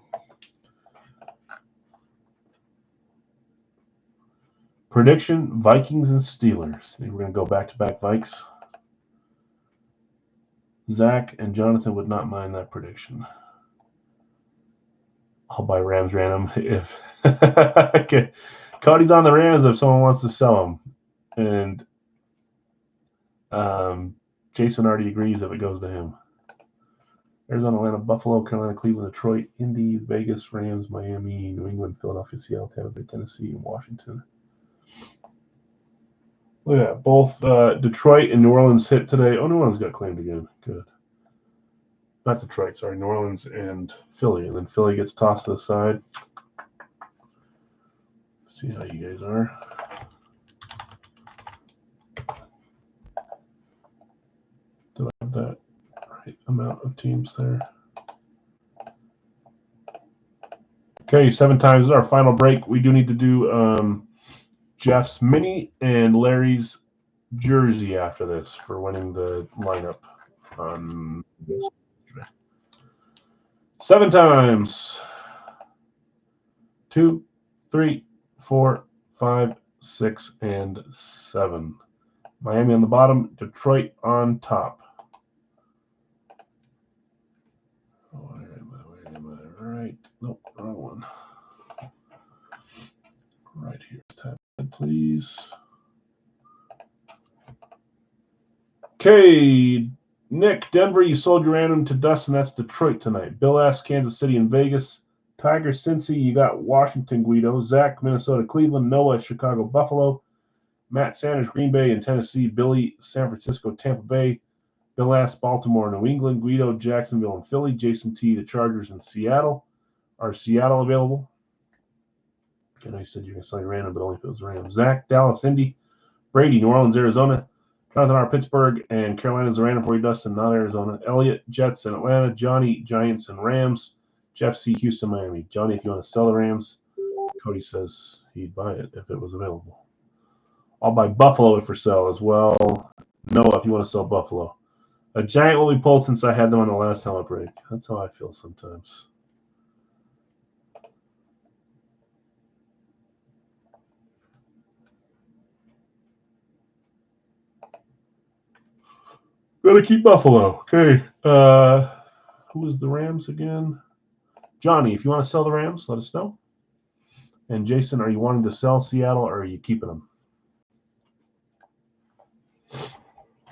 Prediction, Vikings and Steelers. I think we're going to go back-to-back Vikes. Zach and Jonathan would not mind that prediction. I'll buy Rams random if okay. Cody's on the Rams if someone wants to sell them. And Jason already agrees if it goes to him. Arizona, Atlanta, Buffalo, Carolina, Cleveland, Detroit, Indy, Vegas, Rams, Miami, New England, Philadelphia, Seattle, Tampa Bay, Tennessee, and Washington. Look at that. Both Detroit and New Orleans hit today. Oh, New Orleans got claimed again. Good. Not Detroit, sorry. New Orleans and Philly. And then Philly gets tossed to the side. See how you guys are. Did I have that right amount of teams there? Okay, 7 times is our final break. We do need to do Jeff's mini and Larry's jersey after this for winning the lineup on this. 7 times. 2, 3, 4, 5, 6, and 7. Miami on the bottom, Detroit on top. Where am I? Right. Nope, wrong one. Right here. Tab, please. Okay, Nick, Denver, you sold your random to Dustin. That's Detroit tonight. Bill S, Kansas City and Vegas. Tiger, Cincy, you got Washington, Guido. Zach, Minnesota, Cleveland. Noah, Chicago, Buffalo. Matt Sanders, Green Bay and Tennessee. Billy, San Francisco, Tampa Bay. Bill S, Baltimore, New England. Guido, Jacksonville and Philly. Jason T, the Chargers and Seattle. Are Seattle available? I know you said you're going to sell your random, but only if it was Rams. Zach, Dallas, Indy. Brady, New Orleans, Arizona. Jonathan R, Pittsburgh, and Carolina's a random for you, Dustin, not Arizona. Elliott, Jets, and Atlanta. Johnny, Giants, and Rams. Jeff C, Houston, Miami. Johnny, if you want to sell the Rams, Cody says he'd buy it if it was available. I'll buy Buffalo for sale as well. Noah, if you want to sell Buffalo. A Giant will be pulled since I had them on the last helmet break. That's how I feel sometimes. Gotta keep Buffalo. Okay. Who is the Rams again? Johnny, if you want to sell the Rams, let us know. And Jason, are you wanting to sell Seattle or are you keeping them?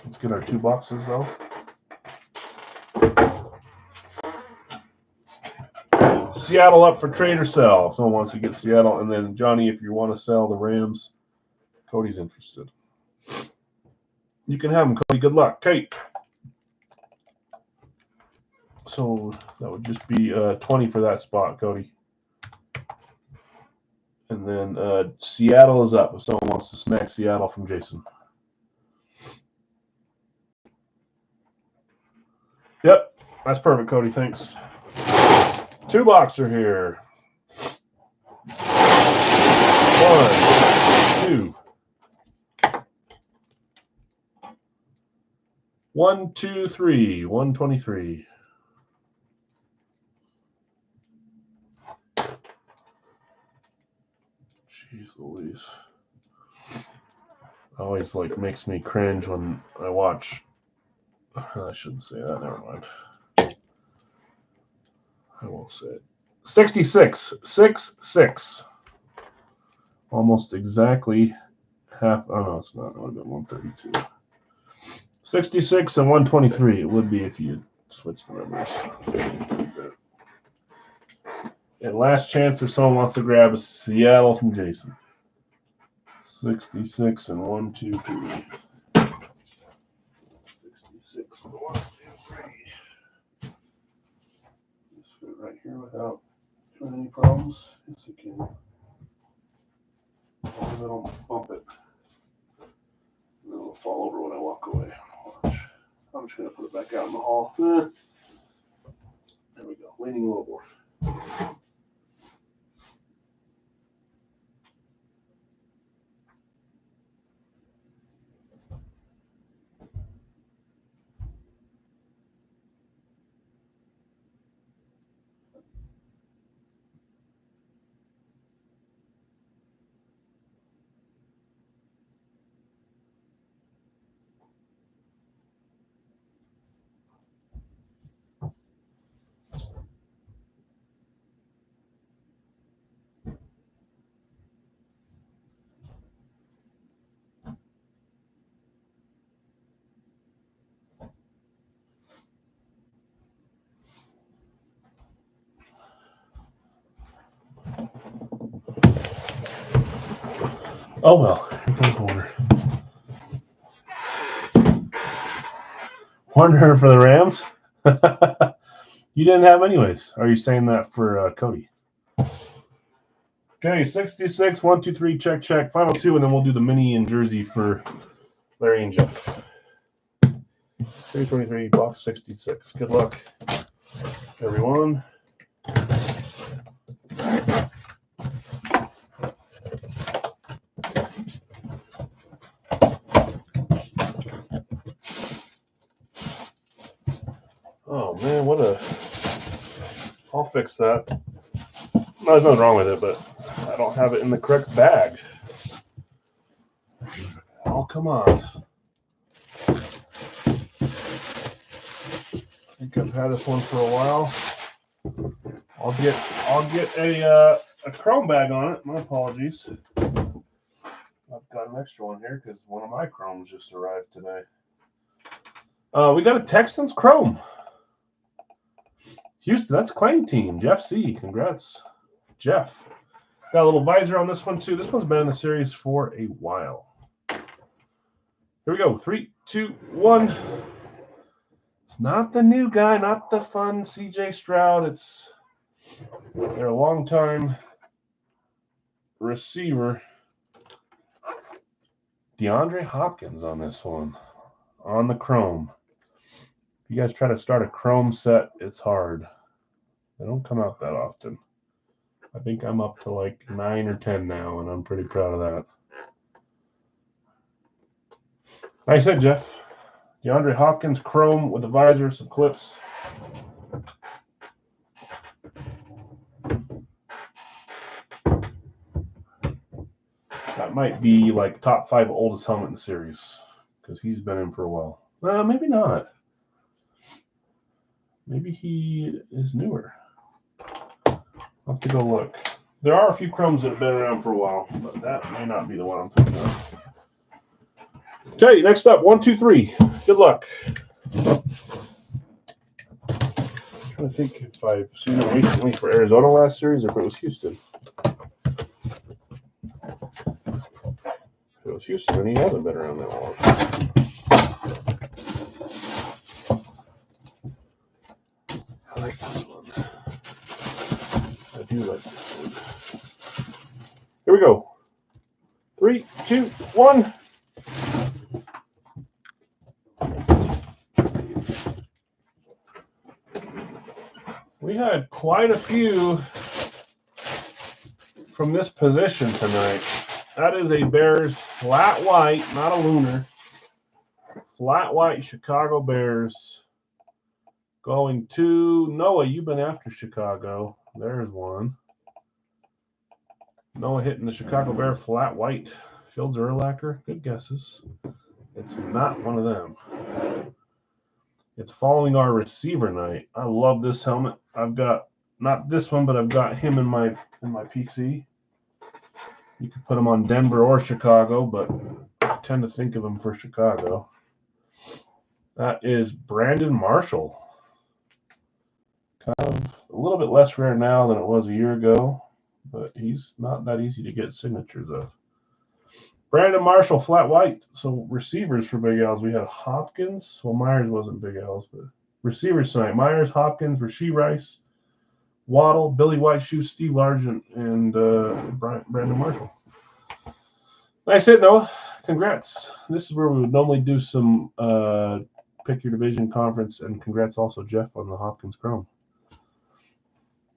Let's get our 2 boxes though. Seattle up for trade or sell. If someone wants to get Seattle. And then Johnny, if you want to sell the Rams, Cody's interested. You can have them, Cody. Good luck. Kate. So that would just be 20 for that spot, Cody. And then Seattle is up if someone wants to snag Seattle from Jason. Yep, that's perfect, Cody. Thanks. 2 boxer here. 1, 2. 1, 2, 3. 123. Jeez Louise. always like makes me cringe when I watch. I shouldn't say that. Never mind. I won't say it. 66, 6-6. Almost exactly half. Oh no, it's not. It would have been 132. 66 and 123. It would be if you switch the numbers. And last chance if someone wants to grab a Seattle from Jason. 66 and 123. 66 and 123. Just fit right here without doing any problems. Yes, you can. As long as I don't bump it. And it'll fall over when I walk away. Watch. I'm just going to put it back out in the hall. There we go. Leaning a little more. Oh well, here comes Warner. Warner for the Rams? You didn't have anyways. Are you saying that for Cody? Okay, 66, 123, check. Final two, and then we'll do the mini and jersey for Larry and Jeff. 323, box 66. Good luck, everyone. Oh man, what a... I'll fix that. No, there's nothing wrong with it, but I don't have it in the correct bag. Oh, come on. I think I've had this one for a while. I'll get a Chrome bag on it. My apologies. I've got an extra one here because one of my Chromes just arrived today. We got a Texans Chrome. Houston, that's claim team. Jeff C. Congrats, Jeff. Got a little visor on this one too. This one's been in the series for a while. Here we go. 3, 2, 1. It's not the new guy, not the fun CJ Stroud. It's their longtime receiver, DeAndre Hopkins, on this one, on the Chrome. If you guys try to start a Chrome set, it's hard. They don't come out that often. I think I'm up to like 9 or 10 now, and I'm pretty proud of that. Nice hit, Jeff. DeAndre Hopkins Chrome with a visor, some clips. That might be like top 5 oldest helmet in the series because he's been in for a while. Maybe not. Maybe he is newer. I'll have to go look. There are a few Chromes that have been around for a while, but that may not be the one I'm thinking of. Okay, next up, 1, 2, 3. Good luck. I'm trying to think if I've seen it recently for Arizona last series or if it was Houston. If it was Houston, then he hasn't been around that long. I like this one. I do like this one. Here we go. 3, 2, 1. We had quite a few from this position tonight. That is a Bears flat white, not a lunar. Flat white Chicago Bears going to Noah. You've been after Chicago. There's one. Noah hitting the Chicago Bear flat white Fields Urlacher. Good guesses. It's not one of them. It's following our receiver night. I love this helmet. I've got not this one, but I've got him in my PC. You could put him on Denver or Chicago, but I tend to think of him for Chicago. That is Brandon Marshall. Kind of a little bit less rare now than it was a year ago, but he's not that easy to get signatures of. Brandon Marshall, flat white. So receivers for Big L's, we had Hopkins. Well, Myers wasn't Big L's, but receivers tonight. Myers, Hopkins, Rashee Rice, Waddle, Billy Whiteshoe, Steve Largent, and Brandon Marshall. Nice hit, Noah. Congrats. This is where we would normally do some pick your division conference, and congrats also, Jeff, on the Hopkins Chrome.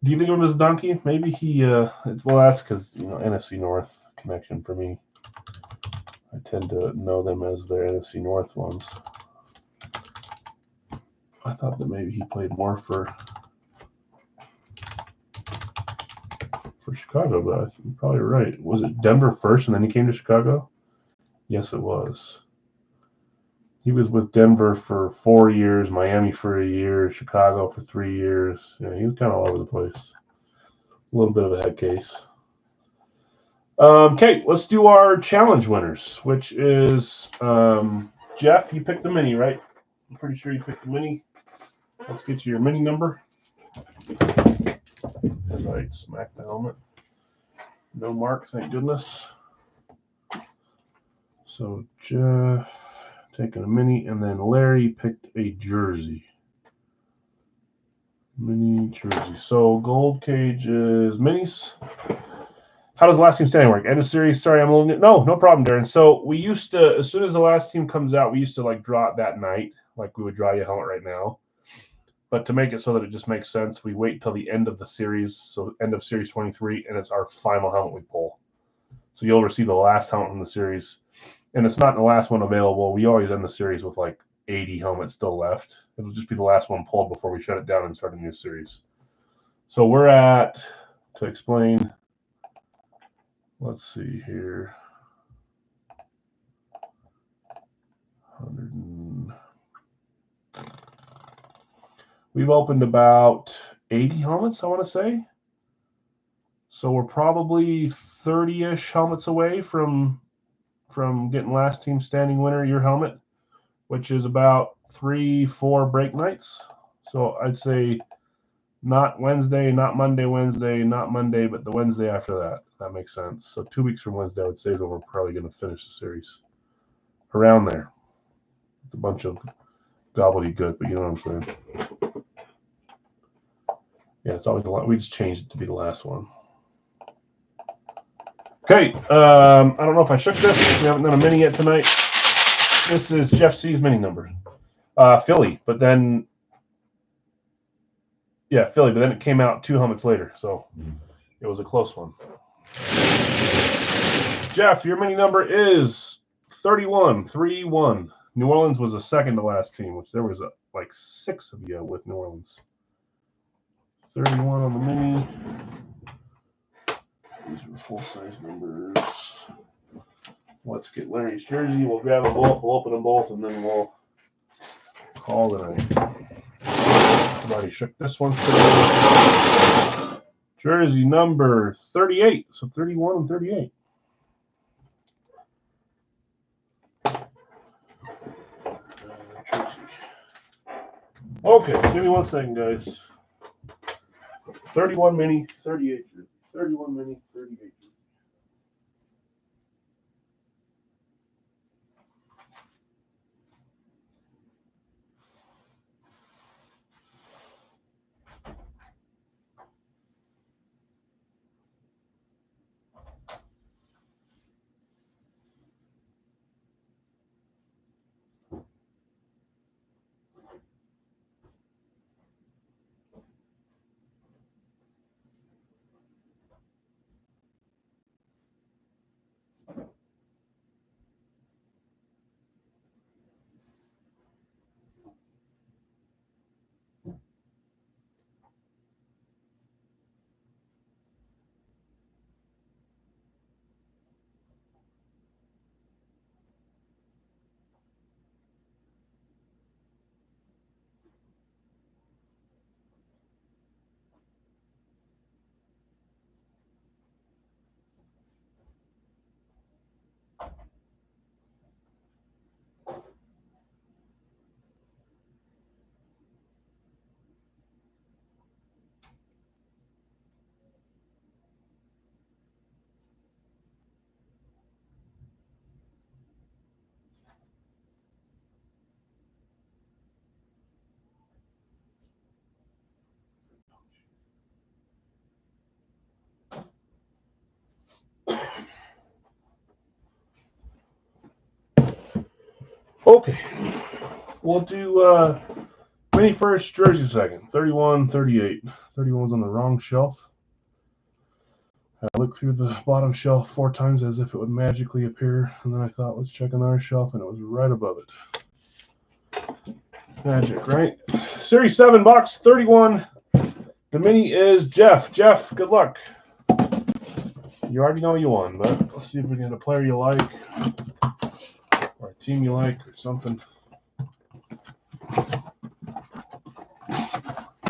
Do you think of him as a donkey? Maybe he. Well, that's because NFC North connection for me. I tend to know them as their NFC North ones. I thought that maybe he played more for Chicago, but you're probably right. Was it Denver first and then he came to Chicago? Yes, it was. He was with Denver for 4 years, Miami for a year, Chicago for 3 years. Yeah, he was kind of all over the place. A little bit of a head case. Okay, let's do our challenge winners, which is Jeff, you picked the mini, right? I'm pretty sure you picked the mini. Let's get you your mini number. As I smack the helmet. No mark, thank goodness. So Jeff taking a mini, and then Larry picked a jersey. Mini jersey. So gold cage is minis. How does the last team standing work? End of series. Sorry, I'm a little new. No problem, Darren. So we used to, as soon as the last team comes out, we used to like draw it that night, like we would draw you a helmet right now. But to make it so that it just makes sense, we wait till the end of the series, so end of series 23, and it's our final helmet we pull. So you'll receive the last helmet from the series, and it's not the last one available. We always end the series with like 80 helmets still left. It'll just be the last one pulled before we shut it down and start a new series. So we're at, to explain, let's see here. 100. We've opened about 80 helmets, I want to say. So we're probably 30-ish helmets away from getting last team standing winner your helmet, which is about 3-4 break nights. So I'd say not Wednesday, not Monday, Wednesday, not Monday, but the Wednesday after that. That makes sense. So 2 weeks from Wednesday, I would say is when we're probably going to finish the series. Around there. It's a bunch of gobbledygook, but you know what I'm saying. Yeah, it's always the last. We just changed it to be the last one. Okay, I don't know if I shook this. We haven't done a mini yet tonight. This is Jeff C's mini number. Philly, but then, yeah, Philly, but then it came out 2 helmets later, so it was a close one. Jeff, your mini number is 31-3-1. New Orleans was the second to last team, which there was like 6 of you with New Orleans. 31 on the mini. These are full-size numbers. Let's get Larry's jersey. We'll grab them both. We'll open them both, and then we'll call it a night. Somebody shook this one. Jersey number 38. So 31 and 38. Okay, give me 1 second, guys. 31 mini, 38 jersey. 31 mini, 38 jersey. Okay. We'll do mini first, jersey second. 31, 38. 31's on the wrong shelf. I looked through the bottom shelf 4 times as if it would magically appear, and then I thought, let's check on our shelf, and it was right above it. Magic, right? Series 7 box 31. The mini is Jeff. Jeff, good luck. You already know you won, but let's see if we get a player you like, or a team you like, or something.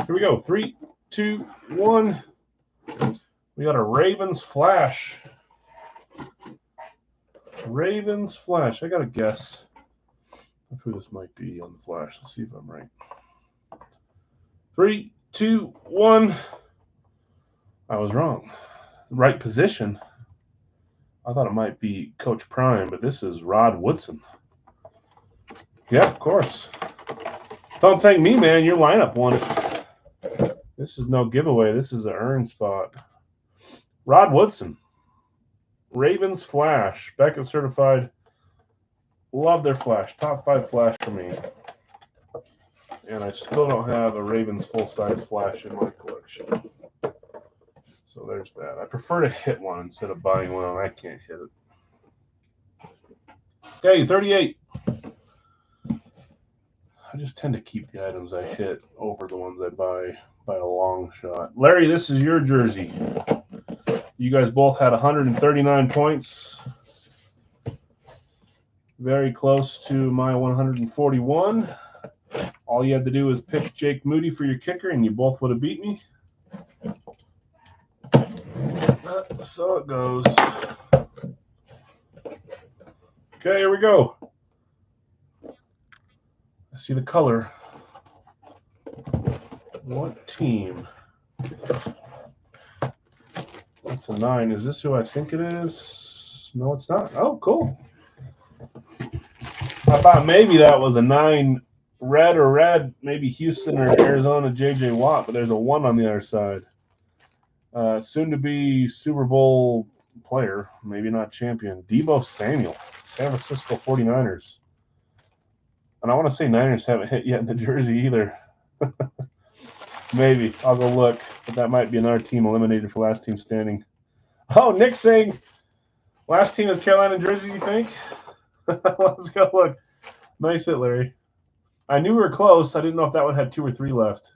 Here we go. 3, 2, 1. We got a Ravens Flash. Ravens Flash. I got a guess of who this might be on the Flash. Let's see if I'm right. 3, 2, 1. I was wrong. Right position. I thought it might be Coach Prime, but this is Rod Woodson. Yeah, of course. Don't thank me, man. Your lineup won it. This is no giveaway. This is an earn spot. Rod Woodson. Ravens Flash. Beckett certified. Love their Flash. Top 5 Flash for me. And I still don't have a Ravens full-size Flash in my collection. So there's that. I prefer to hit one instead of buying one, and I can't hit it. Okay, 38. I just tend to keep the items I hit over the ones I buy by a long shot. Larry, this is your jersey. You guys both had 139 points. Very close to my 141. All you had to do was pick Jake Moody for your kicker, and you both would have beat me. So it goes. Okay, here we go. I see the color. What team? That's a 9. Is this who I think it is? No, it's not. Oh, cool. I thought maybe that was a 9 red, maybe Houston or Arizona J.J. Watt, but there's a 1 on the other side. Soon to be Super Bowl player, maybe not champion, Deebo Samuel, San Francisco 49ers. And I want to say Niners haven't hit yet in the jersey either. Maybe. I'll go look. But that might be another team eliminated for last team standing. Oh, Nick saying last team is Carolina jersey, you think? Let's go look. Nice hit, Larry. I knew we were close. I didn't know if that one had 2 or 3 left.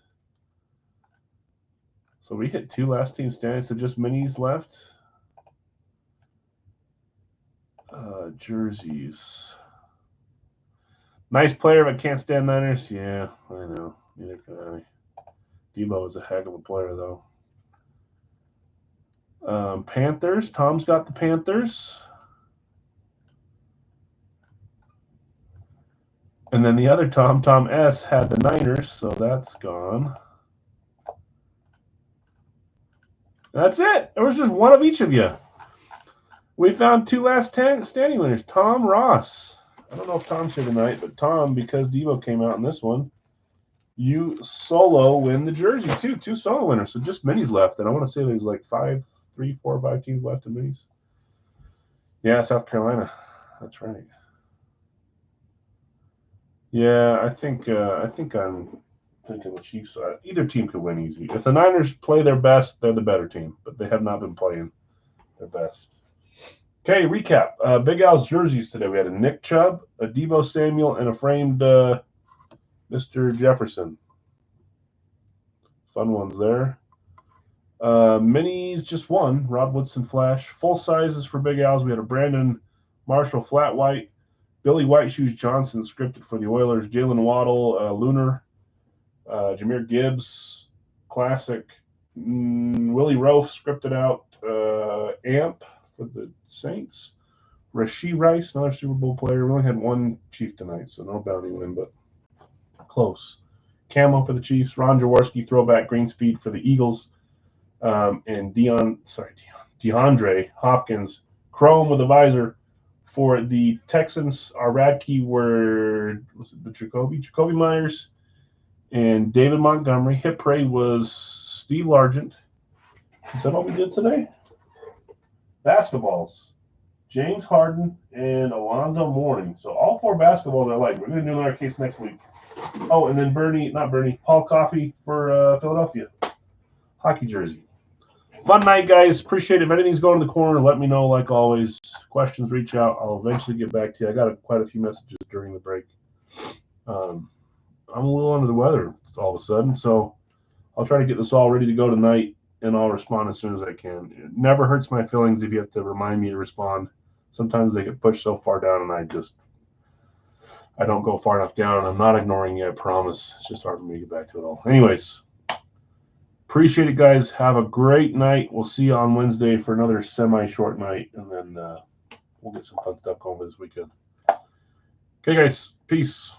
So we hit 2 last team standing, so just minis left. Jerseys. Nice player, but can't stand Niners. Yeah, I know. Neither can I. Deebo is a heck of a player, though. Panthers. Tom's got the Panthers. And then the other Tom, Tom S., had the Niners, so that's gone. That's it. There was just one of each of you. We found 2 last standing winners. Tom Ross. I don't know if Tom's here tonight, but Tom, because Deebo came out in this one, you solo win the jersey, too. 2 solo winners, so just minis left. And I want to say there's like 3, 4, 5 teams left in minis. Yeah, South Carolina. That's right. Yeah, I think I'm thinking the Chiefs. Either team could win easy. If the Niners play their best, they're the better team, but they have not been playing their best. Okay, recap. Big Al's jerseys today. We had a Nick Chubb, a Deebo Samuel, and a framed Mr. Jefferson. Fun ones there. Minis, just one. Rod Woodson Flash. Full sizes for Big Al's. We had a Brandon Marshall Flat White, Billy White Shoes Johnson scripted for the Oilers, Jalen Waddle, Lunar, Jahmyr Gibbs, Classic, Willie Rofe scripted out, Amp for the Saints, Rashee Rice, another Super Bowl player. We only had 1 Chief tonight, so no bounty win, but close. Camo for the Chiefs, Ron Jaworski throwback green speed for the Eagles, and DeAndre Hopkins chrome with a visor for the Texans. Our Radkey were, was it the Jacoby Myers, and David Montgomery. Hit parade was Steve Largent. Is that all we did today? Basketballs. James Harden, and Alonzo Mourning. So all 4 basketballs I like. We're going to do another case next week. Oh, and then Paul Coffey for Philadelphia. Hockey jersey. Fun night, guys. Appreciate it. If anything's going in the corner, let me know like always. Questions, reach out. I'll eventually get back to you. I got quite a few messages during the break. I'm a little under the weather all of a sudden, so I'll try to get this all ready to go tonight, and I'll respond as soon as I can. It never hurts my feelings if you have to remind me to respond. Sometimes they get pushed so far down, and I don't go far enough down, and I'm not ignoring you, I promise. It's just hard for me to get back to it all. Anyways, appreciate it, guys. Have a great night. We'll see you on Wednesday for another semi-short night, and then we'll get some fun stuff going this weekend. Okay, guys. Peace.